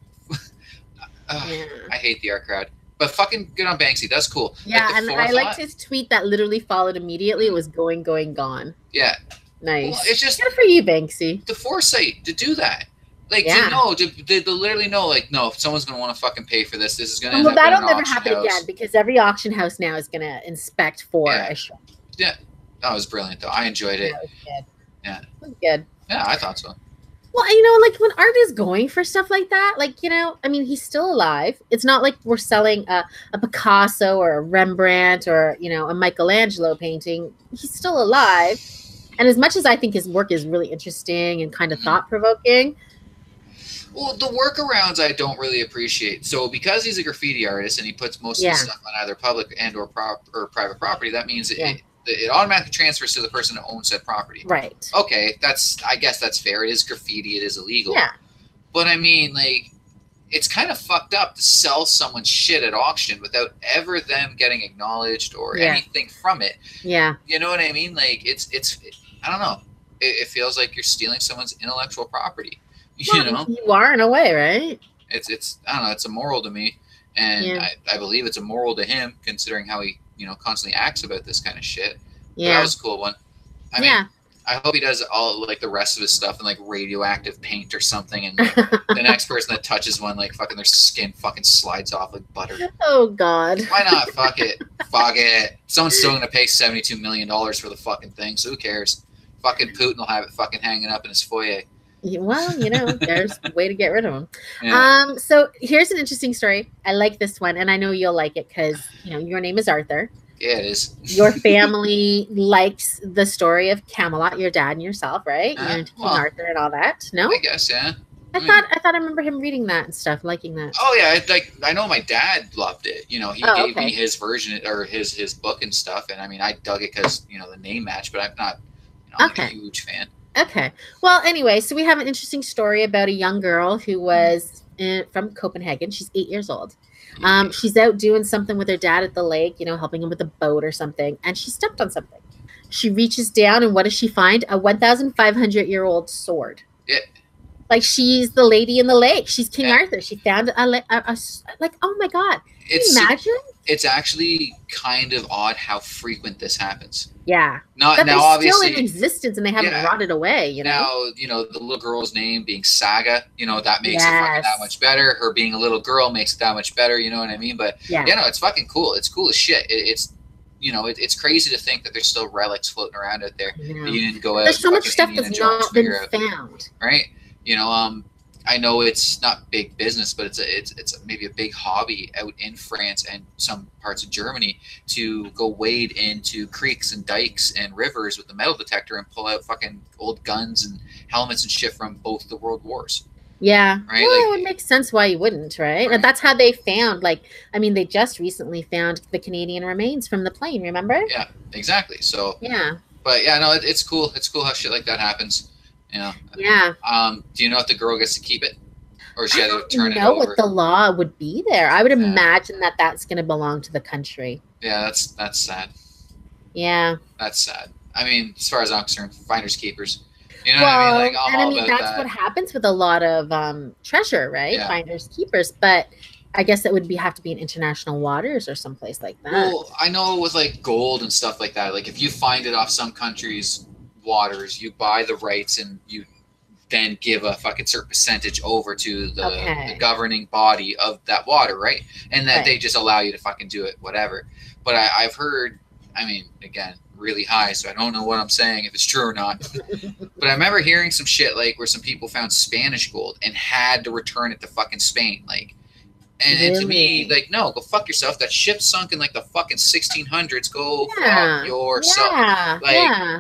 I hate the art crowd. But fucking good on Banksy. That's cool. Yeah, like, and I liked his tweet that literally followed immediately. It was going, gone. Yeah. Nice. Well, it's just... good for you, Banksy. The foresight to do that. Like, to know, to literally know, like, no, if someone's going to want to fucking pay for this, this is going to end up that'll never happen again, because every auction house now is going to inspect for a show. Yeah. That was brilliant, though. I enjoyed it. That was good. Yeah. It was good. Yeah, I thought so. Well, like, when art is going for stuff like that, like, I mean, he's still alive. It's not like we're selling a Picasso or a Rembrandt or, a Michelangelo painting. He's still alive. And as much as I think his work is really interesting and kind of thought-provoking, well, the workarounds I don't really appreciate. So because he's a graffiti artist and he puts most of his stuff on either public and or private property, that means it automatically transfers to the person who owns that property. Right. Okay, I guess that's fair. It is graffiti. It is illegal. Yeah. But I mean, like, it's kind of fucked up to sell someone's shit at auction without ever them getting acknowledged or anything from it. Yeah. You know what I mean? Like, it's I don't know. It feels like you're stealing someone's intellectual property. Well, you are in a way, right? It's I don't know, it's immoral to me, and I believe it's immoral to him, considering how he constantly acts about this kind of shit. Yeah, but that was a cool one. I mean, I hope he does all like the rest of his stuff in like radioactive paint or something, and like, the next person that touches one, like fucking their skin fucking slides off like butter. Oh God! Why not? Fuck it, fuck it. Someone's still gonna pay $72 million for the fucking thing, so who cares? Fucking Putin will have it fucking hanging up in his foyer. Well, there's a way to get rid of them. Yeah. So here's an interesting story. I like this one, and I know you'll like it because, your name is Arthur. Yeah, it is. Your family likes the story of Camelot, your dad and yourself, right? You're into King Arthur and all that. No? I guess, yeah. I thought I remember him reading that and stuff, liking that. Oh yeah, I know my dad loved it. He gave me his version or his book and stuff, and I mean I dug it because the name match, but I'm not I'm a huge fan. Okay. Well, anyway, so we have an interesting story about a young girl who was from Copenhagen. She's 8 years old. She's out doing something with her dad at the lake, you know, helping him with a boat or something, and she stepped on something. She reaches down, and what does she find? A 1,500-year-old sword. Yeah. Like, she's the lady in the lake. She's King Arthur. She found a like, oh my God. Can you imagine? It's actually kind of odd how frequent this happens. Yeah. But now, obviously, still in existence, and they haven't rotted away, you know? Now, you know, the little girl's name being Saga, you know, that makes it fucking that much better. Her being a little girl makes it that much better, you know what I mean? But, no, it's fucking cool. It's cool as shit. It's, you know, it's crazy to think that there's still relics floating around out there. You didn't go out. There's so much stuff that's not been found. Right? You know, I know it's not big business, but it's maybe a big hobby out in France and some parts of Germany to go wade into creeks and dikes and rivers with the metal detector and pull out fucking old guns and helmets and shit from both the world wars. Yeah. Right. Well, it would make sense why you wouldn't, right? And that's how they found, like, I mean, they just recently found the Canadian remains from the plane, remember? Yeah, exactly. So, yeah. But yeah, no, it's cool. It's cool how shit like that happens. You know? Yeah. Do you know if the girl gets to keep it? Or she had to turn it over? I don't know what the law would be there. I would imagine that that's going to belong to the country. Yeah, that's sad. Yeah. That's sad. I mean, as far as I'm concerned, finders keepers. You know what I mean? Like, and I mean, that's what happens with a lot of treasure, right? Yeah. Finders keepers. But I guess it would have to be in international waters or someplace like that. Well, I know with like gold and stuff like that, like if you find it off some country's waters, you buy the rights and you then give a fucking certain percentage over to the governing body of that water, right? And that they just allow you to fucking do it, whatever. But I've heard, I mean, again, really high, so I don't know what I'm saying, if it's true or not. But I remember hearing some shit like where some people found Spanish gold and had to return it to fucking Spain, like. And to me, like, no, go fuck yourself. That ship sunk in like the fucking 1600s. Go fuck yourself.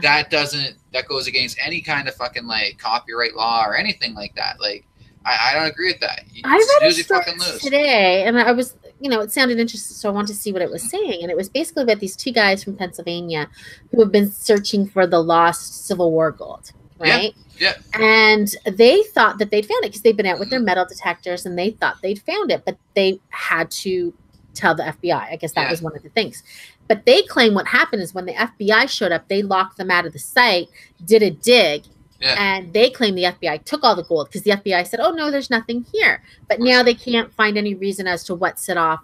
That goes against any kind of fucking like copyright law or anything like that. Like, I don't agree with that. I read a story today, and I was, you know, it sounded interesting, so I wanted to see what it was saying. And it was basically about these two guys from Pennsylvania who have been searching for the lost Civil War gold, right? Yeah. And they thought that they'd found it because they'd been out with their metal detectors and they thought they'd found it, but they had to tell the FBI. I guess that was one of the things. But they claim what happened is when the FBI showed up, they locked them out of the site, did a dig, and they claim the FBI took all the gold because the FBI said, oh, no, there's nothing here. But now they can't find any reason as to what set off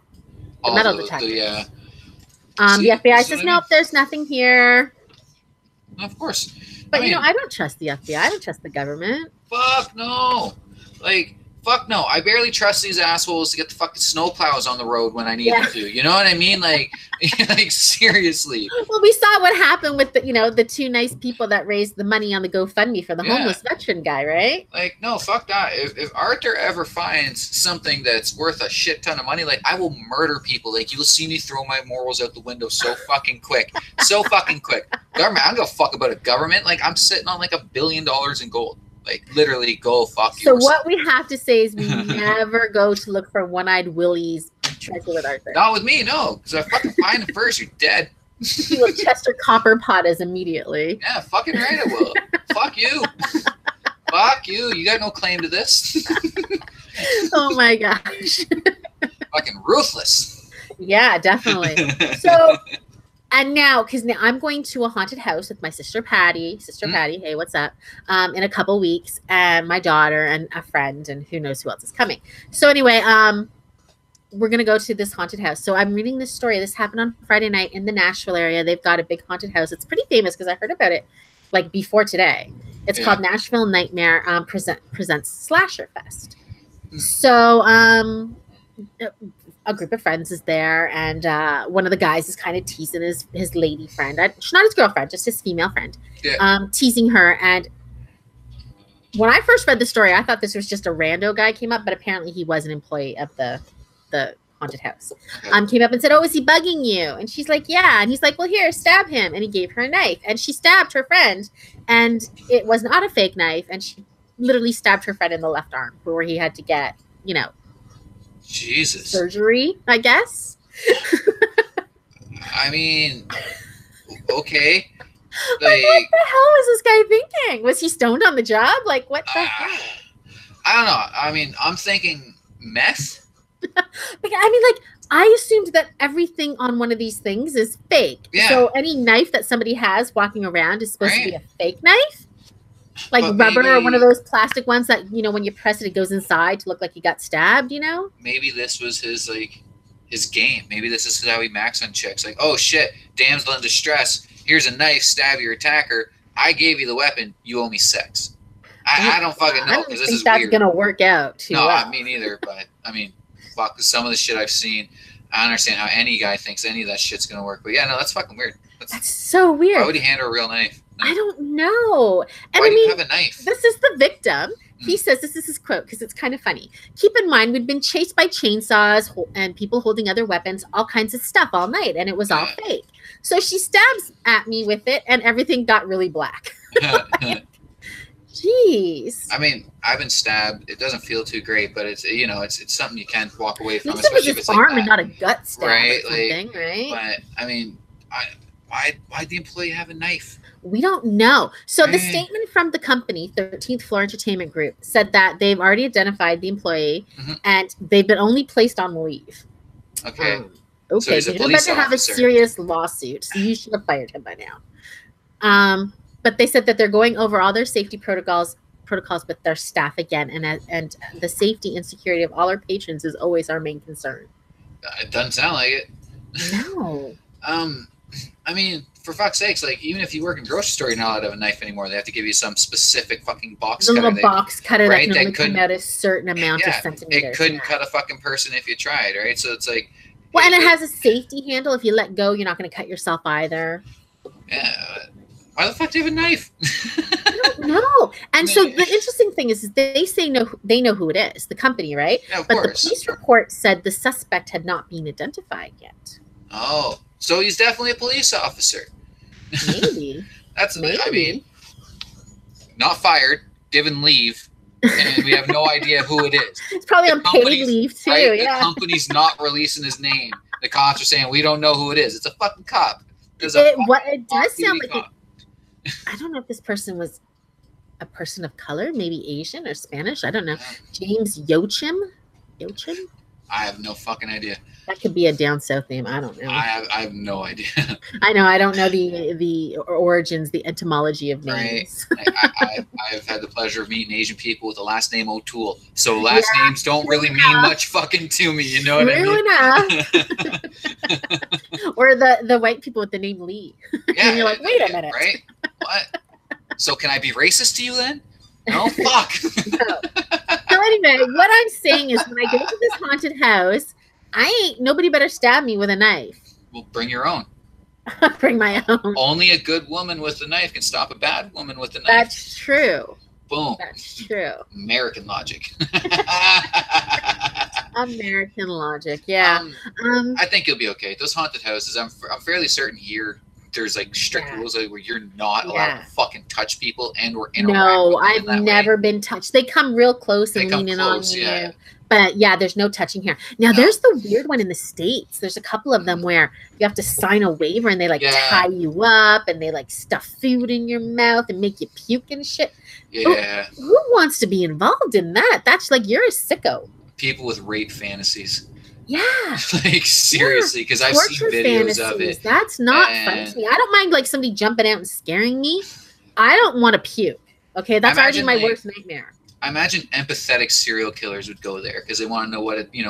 the metal detectors. The FBI says, nope, there's nothing here. Of course. But, you know, I don't trust the FBI. I don't trust the government. Fuck no. Like, fuck no. I barely trust these assholes to get the fucking snowplows on the road when I need them to. You know what I mean? Like, like, seriously. Well, we saw what happened with the, you know, the two nice people that raised the money on the GoFundMe for the homeless veteran guy, right? Like, no, fuck that. If Arthur ever finds something that's worth a shit ton of money, like, I will murder people. Like, you'll see me throw my morals out the window so fucking quick. So fucking quick. Government, I don't give a fuck about a government. Like, I'm sitting on like $1 billion in gold. Like, literally, go fuck yourself. So what we have to say is we never go to look for One-Eyed Willie's treasure with Arthur. Not with me, no. Because I fucking find him first, you're dead. You will Chester Copperpot us immediately. Yeah, fucking right I will. Fuck you. Fuck you. You got no claim to this. Oh, my gosh. Fucking ruthless. Yeah, definitely. So... And now, because now I'm going to a haunted house with my sister Patty. Patty, hey, what's up? In a couple weeks, and my daughter and a friend, and who knows who else is coming. So anyway, we're gonna go to this haunted house. So I'm reading this story. This happened on Friday night in the Nashville area. They've got a big haunted house. It's pretty famous because I heard about it like before today. It's called Nashville Nightmare presents Slasher Fest. So a group of friends is there, and one of the guys is kind of teasing his lady friend. She's not his girlfriend, just his female friend. Teasing her. And when I first read the story, I thought this was just a rando guy came up, but apparently he was an employee of the haunted house. Came up and said, oh, is he bugging you? And she's like, yeah. And he's like, well, here, stab him. And he gave her a knife, and she stabbed her friend, and it was not a fake knife, and she literally stabbed her friend in the left arm where he had to get, you know, Jesus. surgery, I guess. I mean, okay. Like, what the hell was this guy thinking? Was he stoned on the job? Like, what the hell? I don't know. I mean, I'm thinking meth. I mean, like, I assumed that everything on one of these things is fake. Yeah. So any knife that somebody has walking around is supposed to be a fake knife? Like rubber or one of those plastic ones that, you know, when you press it, it goes inside to look like you got stabbed, you know? Maybe this was his, like, his game. Maybe this is how he maxed on chicks. Like, oh, shit, damsel in distress. Here's a knife, stab your attacker. I gave you the weapon. You owe me sex. I don't fucking know, because this is that's weird. That's going to work out too well. Me neither, but, I mean, fuck, some of the shit I've seen, I don't understand how any guy thinks any of that shit's going to work. But, yeah, no, that's fucking weird. That's so weird. Why would he hand her a real knife? No. I don't know. And Why do you have a knife? This is the victim. He says, this is his quote, because it's kind of funny. Keep in mind, we'd been chased by chainsaws and people holding other weapons, all kinds of stuff all night, and it was all fake. So she stabs at me with it, and everything got really black. Jeez. I mean, I've been stabbed. It doesn't feel too great, but it's, you know, it's something you can't walk away from. At least it was his arm and not a gut stab, right? Or something, right? But I mean, why'd the employee have a knife? We don't know. So the statement from the company, 13th Floor Entertainment Group, said that they've already identified the employee and they've been only placed on leave. Okay. Okay. So you're about to have a serious lawsuit. So you should have fired him by now. But they said that they're going over all their safety protocols with their staff again, and the safety and security of all our patrons is always our main concern. It doesn't sound like it. No. I mean, for fuck's sakes, like, even if you work in a grocery store, you're not allowed to have a knife anymore. They have to give you some specific fucking box cutter. The little box cutter that can only come out a certain amount of centimeters. It couldn't cut a fucking person if you tried, right? So it's like... Well, and it has a safety handle. If you let go, you're not going to cut yourself either. Yeah. Why the fuck do you have a knife? I don't know. And so the interesting thing is they say they know who it is, the company, right? Yeah, of course. But the police report said the suspect had not been identified yet. Oh, so he's definitely a police officer. Maybe. Maybe. I mean, not fired, given leave, and we have no idea who it is. It's probably on paid leave too. Right? Yeah. The company's not releasing his name. The cops are saying we don't know who it is. It's a fucking cop. It does sound like I don't know if this person was a person of color, maybe Asian or Spanish. I don't know. James Yochim? I have no fucking idea. That could be a down south name. I don't know. I have no idea. I know. I don't know the origins, the etymology of names. Right. I've had the pleasure of meeting Asian people with the last name O'Toole. So last names don't really mean much fucking to me. You know what I mean? Enough. Or the white people with the name Lee. Yeah, and you're like, wait a minute. Right? What? So can I be racist to you then? No, fuck. No. So anyway, what I'm saying is when I go to this haunted house, nobody better stab me with a knife. Well, bring your own. Bring my own. Only a good woman with a knife can stop a bad woman with a knife. That's true. Boom. That's true. American logic. American logic, yeah. I think you'll be okay. Those haunted houses, I'm fairly certain here there's like strict rules where you're not allowed to fucking touch people and or interact with them. I've never been touched. They come real close and lean in on you. Yeah. But yeah, there's no touching here. Now there's the weird one in the States. There's a couple of them where you have to sign a waiver and they like tie you up and they like stuff food in your mouth and make you puke and shit. Yeah. Who wants to be involved in that? That's like, you're a sicko. People with rape fantasies. Yeah. Like seriously, because I've seen videos of it. That's not fun to me. I don't mind like somebody jumping out and scaring me. I don't want to puke. Okay, that's already my worst nightmare. I imagine empathetic serial killers would go there because they want to know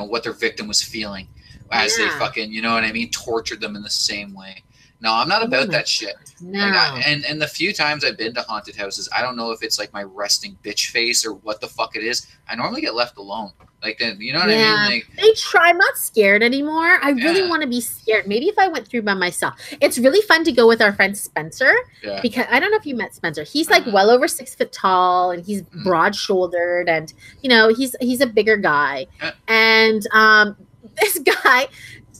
what their victim was feeling as they fucking, you know what I mean, tortured them in the same way. No, I'm not about that shit. No. Like and the few times I've been to haunted houses, I don't know if it's like my resting bitch face or what the fuck it is. I normally get left alone. Like, you know what I mean? Like, they try. I'm not scared anymore. I really want to be scared. Maybe if I went through by myself. It's really fun to go with our friend Spencer. Yeah. Because I don't know if you met Spencer. He's like well over 6 foot tall and he's broad shouldered and he's a bigger guy. And this guy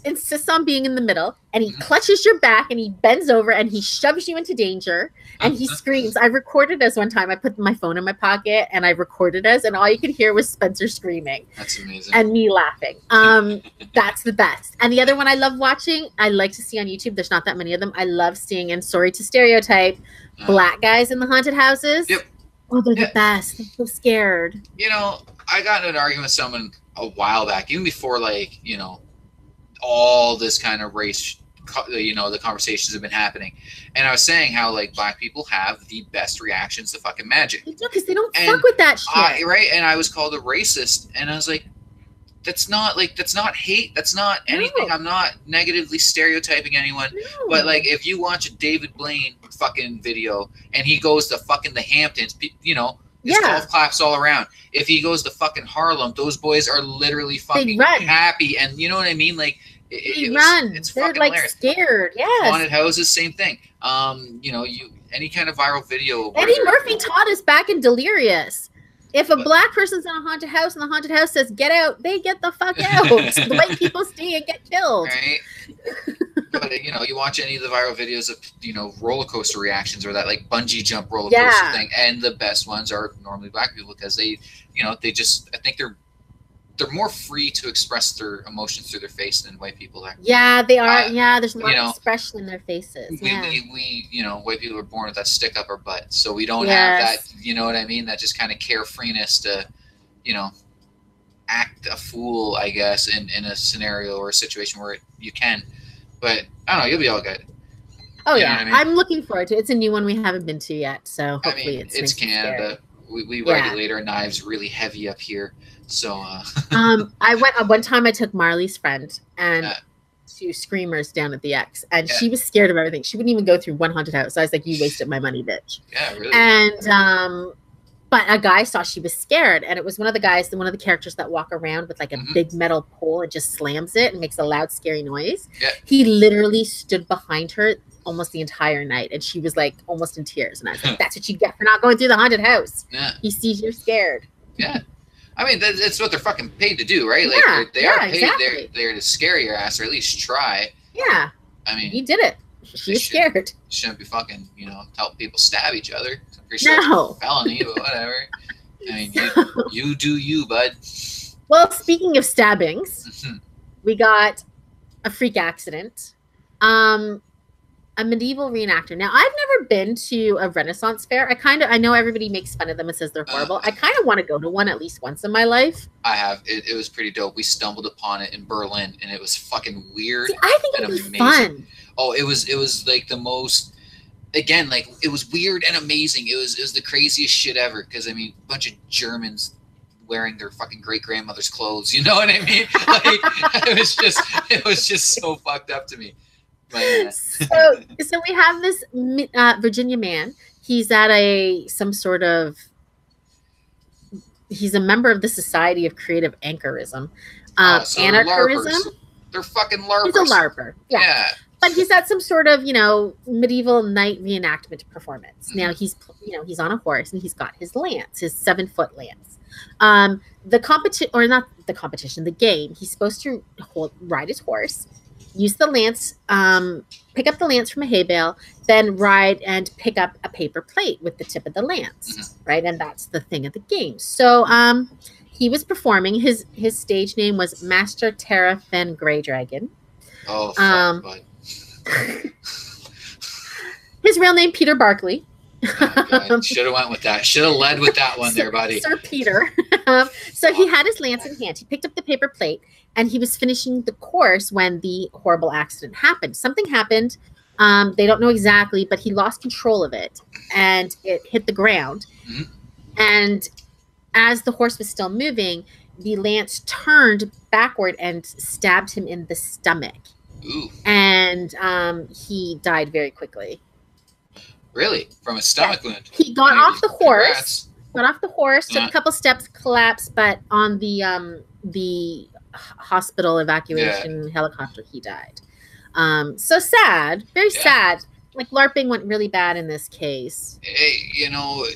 insists on being in the middle and he clutches your back and he bends over and he shoves you into danger and he screams. I recorded us one time. I put my phone in my pocket and I recorded us and all you could hear was Spencer screaming. That's amazing. And me laughing. That's the best. And the other one I love watching, I like to see on YouTube. There's not that many of them. I love seeing, and sorry to stereotype, black guys in the haunted houses. Yep. Oh, they're the best. I'm so scared. You know, I got in an argument with someone a while back, even before, like, you know, all this kind of race, you know, the conversations have been happening. And I was saying how, like, black people have the best reactions to fucking magic. They do, because they don't fuck with that shit. Right? And I was called a racist, and I was like, that's not hate. That's not anything. I'm not negatively stereotyping anyone. No. But, like, if you watch a David Blaine fucking video and he goes to fucking the Hamptons, you know, there's golf claps all around. If he goes to fucking Harlem, those boys are literally fucking happy. And you know what I mean? Like, it's they're fucking like hilarious. Scared. Yes. Haunted houses, same thing. You know, any kind of viral video. Eddie Murphy taught us back in Delirious. If a black person's in a haunted house and the haunted house says get out, they get the fuck out. The white people stay and get killed. Right. But you know, you watch any of the viral videos of, you know, roller coaster reactions or that like bungee jump roller coaster thing, and the best ones are normally black people because they, you know, they just, I think they're more free to express their emotions through their face than white people are. Yeah, they are. There's more expression in their faces. We you know, white people are born with that stick up our butt, so we don't have that, you know what I mean, that just kind of carefreeness to, you know, act a fool, I guess, in a scenario or a situation where you can. But I don't know, you'll be all good. Oh, you know what I mean? I'm looking forward to it. It's a new one we haven't been to yet, so hopefully it's Canada. We regulate our knives really heavy up here. So I went one time. I took Marley's friend and to Screamers down at the X, and she was scared of everything. She wouldn't even go through one haunted house. So I was like, "You wasted my money, bitch." Yeah, really. And but a guy saw she was scared, and it was one of the guys, one of the characters that walk around with like a big metal pole and just slams it and makes a loud, scary noise. Yeah. He literally stood behind her almost the entire night, and she was like almost in tears. And I was like, "That's what you get for not going through the haunted house." Yeah. He sees you're scared. Yeah. I mean, that's what they're fucking paid to do, right? Like, they are paid. Exactly. They're to scare your ass, or at least try. Yeah. I mean, he did it. She was scared. Shouldn't be fucking, you know, help people stab each other. I'm pretty sure it's a felony, but whatever. I mean, you do you, bud. Well, speaking of stabbings, we got a freak accident. A medieval reenactor. Now, I've never been to a Renaissance fair. I know everybody makes fun of them and says they're horrible. I kind of want to go to one at least once in my life. I have. It was pretty dope. We stumbled upon it in Berlin, and it was fucking weird. See, I think it'd be amazing. Fun. Oh, it was like the most. Again, like, it was weird and amazing. It was the craziest shit ever. Because I mean, a bunch of Germans wearing their fucking great grandmother's clothes. You know what I mean? Like, it was just so fucked up to me. So we have this Virginia man. He's at he's a member of the Society of Creative Anchorism. So Anarchorism. They're fucking LARPers. He's a LARPer. Yeah. But he's at some sort of, you know, medieval night reenactment performance. Now he's on a horse and he's got his lance, his 7-foot lance. The game, he's supposed to ride his horse, use the lance, pick up the lance from a hay bale, then ride and pick up a paper plate with the tip of the lance, right? And that's the thing of the game. So he was performing. His stage name was Master Terraphin Grey Dragon. Oh, fuck, bud. His real name, Peter Barkley. Should have went with that. Should have led with that one there, buddy. Sir Peter. So he had his lance in hand. He picked up the paper plate, and he was finishing the course when the horrible accident happened. Something happened. They don't know exactly, but he lost control of it, and it hit the ground. And as the horse was still moving, the lance turned backward and stabbed him in the stomach. Ooh. And he died very quickly. Really? From a stomach wound? He got off the horse. Took a couple steps, collapsed, but on the hospital evacuation helicopter, he died. So sad. Very sad. Like, LARPing went really bad in this case. Hey, you know,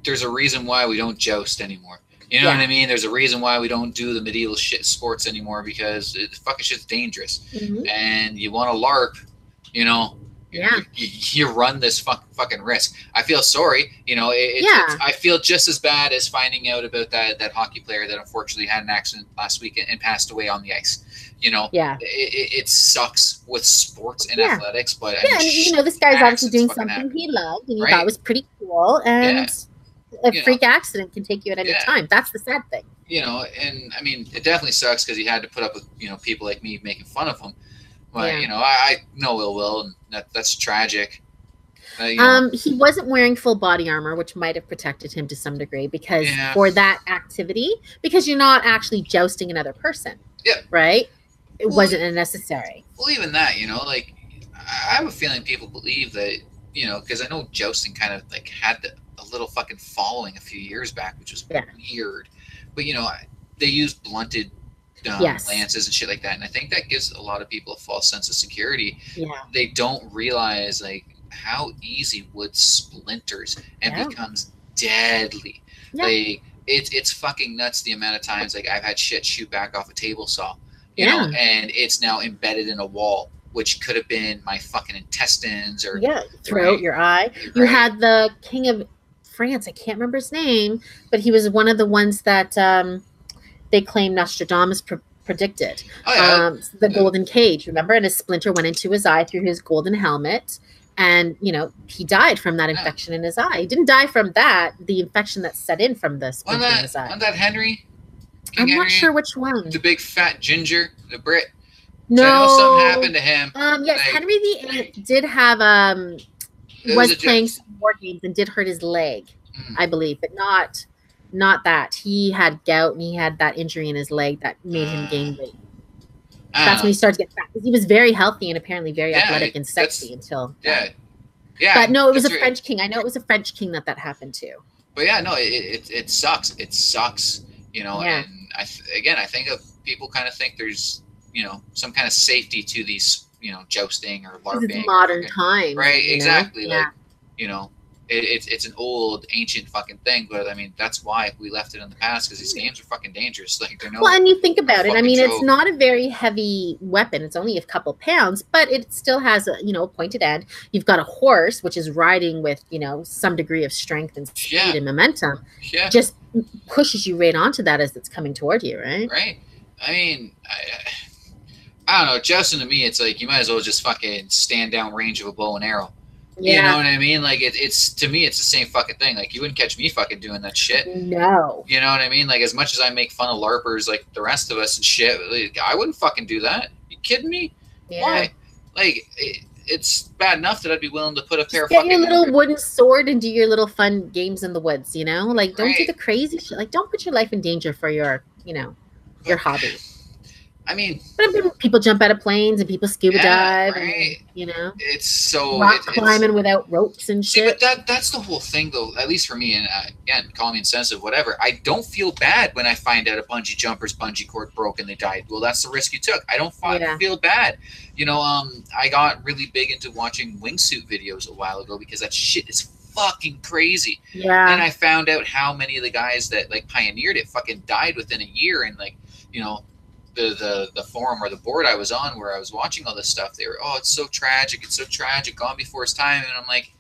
there's a reason why we don't joust anymore. You know what I mean? There's a reason why we don't do the medieval shit sports anymore, because fucking shit's dangerous. And you want to LARP, you know, you run this fucking risk. I feel sorry. You know, I feel just as bad as finding out about that hockey player that unfortunately had an accident last week and passed away on the ice. You know, it sucks with sports and athletics, but I mean, and you know, this guy's obviously doing something he loved and he thought was pretty cool, and a freak accident can take you at any time. That's the sad thing. you know, and I mean, it definitely sucks because he had to put up with, you know, people like me making fun of him. But, you know, I know ill will, and that's tragic. You know. He wasn't wearing full body armor, which might have protected him to some degree because for that activity, because you're not actually jousting another person. Yeah. Right? It wasn't necessary. Well, even that, you know, like, I have a feeling people believe that, you know, because I know jousting kind of like had a little fucking following a few years back, which was weird. But, you know, they use blunted lances and shit like that. And I think that gives a lot of people a false sense of security. Yeah. They don't realize, like, how easy wood splinters and becomes deadly. Like, it's fucking nuts the amount of times, like, I've had shit shoot back off a table saw, you know, and it's now embedded in a wall, which could have been my fucking intestines or throat, your eye. You had the king of France, I can't remember his name, but he was one of the ones that they claim Nostradamus predicted. The golden cage, remember? And a splinter went into his eye through his golden helmet. And, you know, he died from that infection in his eye. He didn't die from that, the infection that set in from the splinter in his eye. Wasn't that Henry? I'm not sure which one. The big fat ginger, the Brit. No. So I know something happened to him. Yes, like, Henry VIII did have, was playing some war games and did hurt his leg, I believe, but not that. He had gout and he had that injury in his leg that made him gain weight. That's when he started to get fat. Because he was very healthy and apparently very athletic and sexy until. Yeah. But no, it was a French king. I know it was a French king that happened to. But yeah, no, it sucks. It sucks, you know. And I think of people kind of think there's, you know, some kind of safety to these, you know, jousting or LARPing. It's modern times. Right, exactly. Like, you know, it's an old, ancient fucking thing. But I mean, that's why we left it in the past, because these games are fucking dangerous. Like, they're well, and you think about it. I mean, it's not a very heavy weapon. It's only a couple pounds, but it still has a, you know, pointed end. You've got a horse, which is riding with, you know, some degree of strength and speed and momentum. Yeah. Just pushes you right onto that as it's coming toward you, right? Right. I mean, I don't know. Jousting to me, it's like you might as well just fucking stand down range of a bow and arrow. Yeah. You know what I mean? Like, it's to me, it's the same fucking thing. Like, you wouldn't catch me fucking doing that shit. No. You know what I mean? Like, as much as I make fun of LARPers, like the rest of us and shit, like, I wouldn't fucking do that. You kidding me? Yeah. Why? Like, it's bad enough that I'd be willing to put a pair of fucking... Get your little wooden sword and do your little fun games in the woods, you know? Like, don't do the crazy shit. Like, don't put your life in danger for your, you know, your hobby. I mean, but people jump out of planes and people scuba dive, and, you know, it's so rock climbing without ropes and shit. But that's the whole thing, though. At least for me, and again, call me insensitive, whatever. I don't feel bad when I find out a bungee jumper's bungee cord broke and they died. Well, that's the risk you took. I don't feel bad. You know, I got really big into watching wingsuit videos a while ago because that shit is fucking crazy. Yeah. And I found out how many of the guys that like pioneered it fucking died within a year, and like, you know. The forum or the board I was on where I was watching all this stuff, they were, oh, it's so tragic, gone before his time. And I'm like,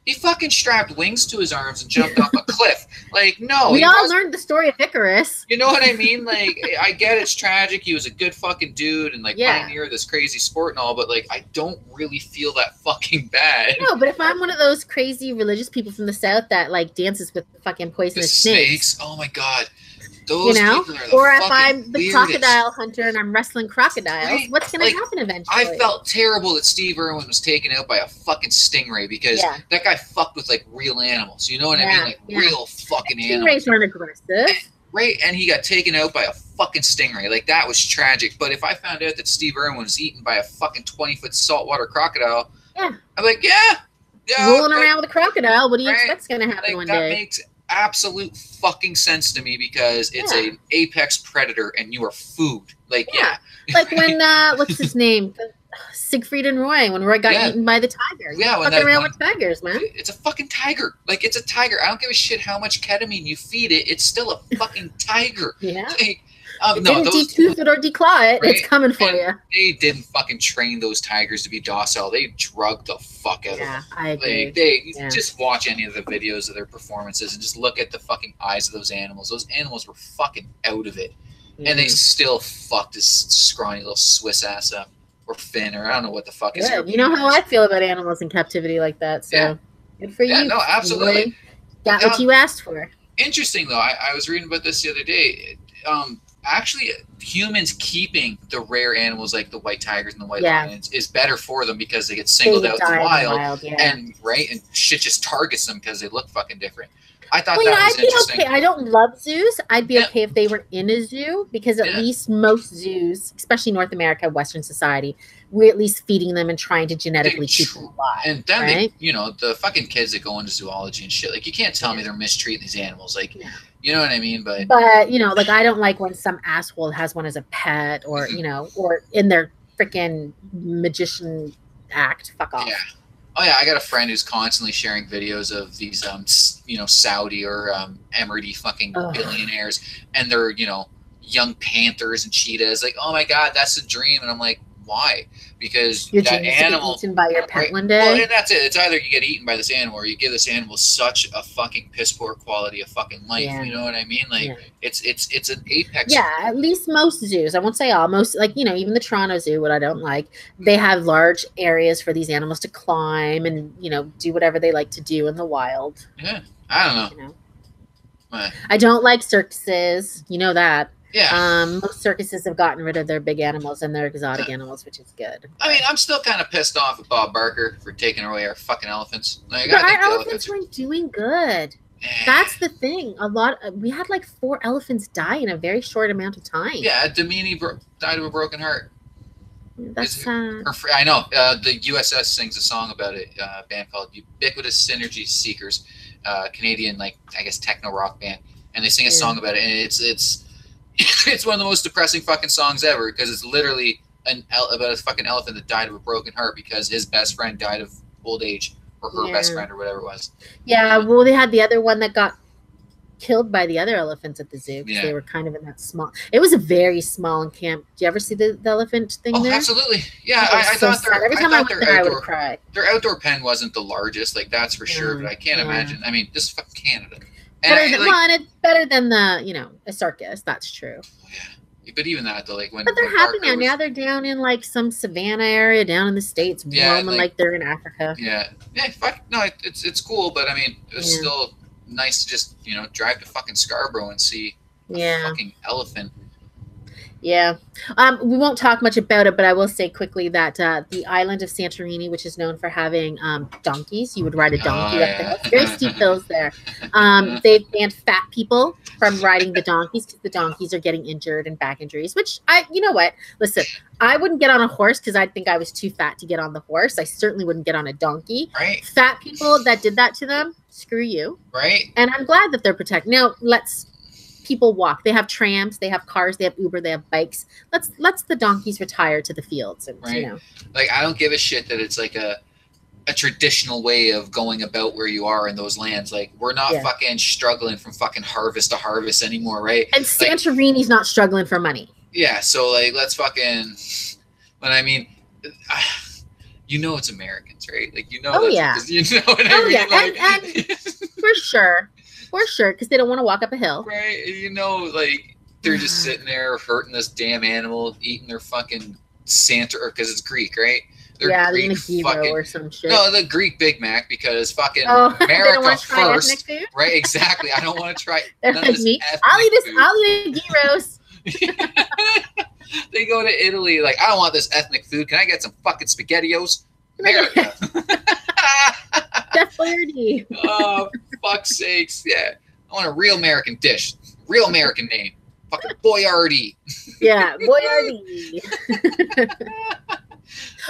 he fucking strapped wings to his arms and jumped off a cliff. Like, no. We all learned the story of Icarus. You know what I mean? Like, I get it's tragic. He was a good fucking dude and like pioneered this crazy sport and all, but like, I don't really feel that fucking bad. No, but if I'm one of those crazy religious people from the South that like dances with fucking poisonous snakes. Oh my God. Those you know, or if I'm the weirdest. Crocodile hunter and I'm wrestling crocodiles, what's going to happen eventually? I felt terrible that Steve Irwin was taken out by a fucking stingray because that guy fucked with like real animals. You know what I mean? Like real fucking animals. Stingrays aren't aggressive. And he got taken out by a fucking stingray. Like, that was tragic. But if I found out that Steve Irwin was eaten by a fucking 20-foot saltwater crocodile, I'm like, rolling around with a crocodile. What do you expect's going to happen one day? That makes absolute fucking sense to me because it's an apex predator and you are food. Like, like when what's his name, Siegfried and Roy, when Roy got eaten by the tiger. Fucking around with tigers, man. It's a fucking tiger. Like, it's a tiger. I don't give a shit how much ketamine you feed it. It's still a fucking tiger. Like, didn't detooth it or declaw it. It's coming for you. They didn't fucking train those tigers to be docile. They drugged the fuck out of them. I agree. Like, they just watch any of the videos of their performances and just look at the fucking eyes of those animals. Those animals were fucking out of it. And they still fucked his scrawny little Swiss ass up. Or Finn, or I don't know what the fuck is. You know how I feel about animals in captivity like that. So good for you. No, absolutely. Got what you asked for. Interesting though. I was reading about this the other day. Actually, humans keeping the rare animals like the white tigers and the white lions is better for them because they get singled out in the wild, and and shit just targets them because they look fucking different. I thought that was interesting. Okay. I don't love zoos. I'd be okay if they were in a zoo because at least most zoos, especially North America, Western society, we're at least feeding them and trying to genetically keep them alive. And then they, you know, the fucking kids that go into zoology and shit, like you can't tell me they're mistreating these animals, like you know what I mean? But you know, like I don't like when some asshole has one as a pet or you know, or in their freaking magician act. Fuck off. Yeah. Oh yeah, I got a friend who's constantly sharing videos of these, you know, Saudi or Emirati fucking billionaires, and they're, you know, young panthers and cheetahs. Like, oh my god, that's a dream. And I'm like, why? Because your that animal eaten by your pet one day. Well, and that's it. It's either you get eaten by this animal, or you give this animal such a fucking piss poor quality of fucking life. Yeah. You know what I mean? Like it's an apex. Yeah, at least most zoos. I won't say all. Most, like, you know, even the Toronto Zoo, what I don't like, they have large areas for these animals to climb and, you know, do whatever they like to do in the wild. Yeah, I don't know. You know? I don't like circuses. You know that. Yeah. Most circuses have gotten rid of their big animals and their exotic animals, which is good. I mean, I'm still kind of pissed off at Bob Barker for taking away our fucking elephants. Like, but our elephants weren't doing good. That's the thing. We had like 4 elephants die in a very short amount of time. Yeah, Damini died of a broken heart. That's sad. I know. The USS sings a song about it. A band called Ubiquitous Synergy Seekers, Canadian, like I guess techno rock band, and they sing a song about it, and it's one of the most depressing fucking songs ever because it's literally about a fucking elephant that died of a broken heart because his best friend died of old age, or her best friend, or whatever it was. Yeah, well, they had the other one that got killed by the other elephants at the zoo because they were kind of in that small. It was a very small camp. Do you ever see the elephant thing there? Oh, absolutely. Yeah, I thought every time I went there, I would cry. Their outdoor pen wasn't the largest, like that's for sure, but I can't imagine. I mean, this is fucking Canada. And it's better than the, you know, a circus. That's true. Yeah, but even that though, like when. But they're happy now. Now they're down in like some savannah area down in the States, roaming like they're in Africa. Yeah, fuck no, it's cool, but I mean, it's still nice to just, you know, drive to fucking Scarborough and see a fucking elephant. Yeah. We won't talk much about it, but I will say quickly that the island of Santorini, which is known for having donkeys, you would ride a donkey up the hill. Very steep hills there. They've banned fat people from riding the donkeys because the donkeys are getting injured and back injuries, which you know what? Listen, I wouldn't get on a horse because I'd think I was too fat to get on the horse. I certainly wouldn't get on a donkey. Right. Fat people that did that to them, screw you. Right. And I'm glad that they're protected. Now, people walk. They have trams, they have cars, they have Uber, they have bikes. Let's the donkeys retire to the fields, and you know. Like, I don't give a shit that it's like a traditional way of going about where you are in those lands. Like, we're not fucking struggling from fucking harvest to harvest anymore, right? And Santorini's not struggling for money. Yeah, so like let's fucking. But I mean, you know it's Americans, right? Like, you know. Oh yeah. You know what I mean? Yeah, like, and for sure. For sure, because they don't want to walk up a hill. Right, you know, like, they're just sitting there hurting this damn animal, eating their fucking Santa, or because it's Greek, right? They're Greek fucking, or some shit. No, the Greek Big Mac, because fucking America first. Ethnic food? Right, exactly. I don't want to try none of this me. I'll eat a gyros. They go to Italy, like, I don't want this ethnic food. Can I get some fucking SpaghettiOs? America. Chef Boyardee. Oh, fuck's sakes. Yeah. I want a real American dish. Real American name. Fucking Boyardee. Yeah, Boyardee.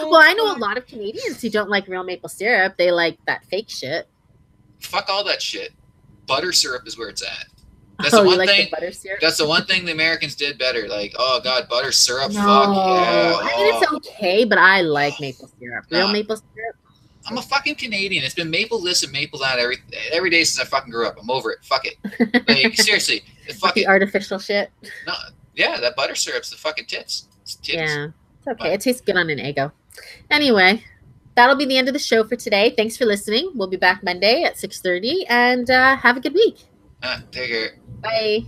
Well, I know a lot of Canadians who don't like real maple syrup. They like that fake shit. Fuck all that shit. Butter syrup is where it's at. That's the one thing. That's the one thing the Americans did better. Like, oh god, butter syrup. No. Fuck yeah. I mean, it's okay, but I like maple syrup. Real maple syrup. I'm a fucking Canadian. It's been maple this and maple that every day since I fucking grew up. I'm over it. Fuck it. Like, seriously. Fuck the artificial shit. No, yeah, that butter syrup's the fucking tits. It's titties. Yeah, it's okay. It tastes good on an Eggo. Anyway, that'll be the end of the show for today. Thanks for listening. We'll be back Monday at 6:30, and have a good week. Take care. Bye.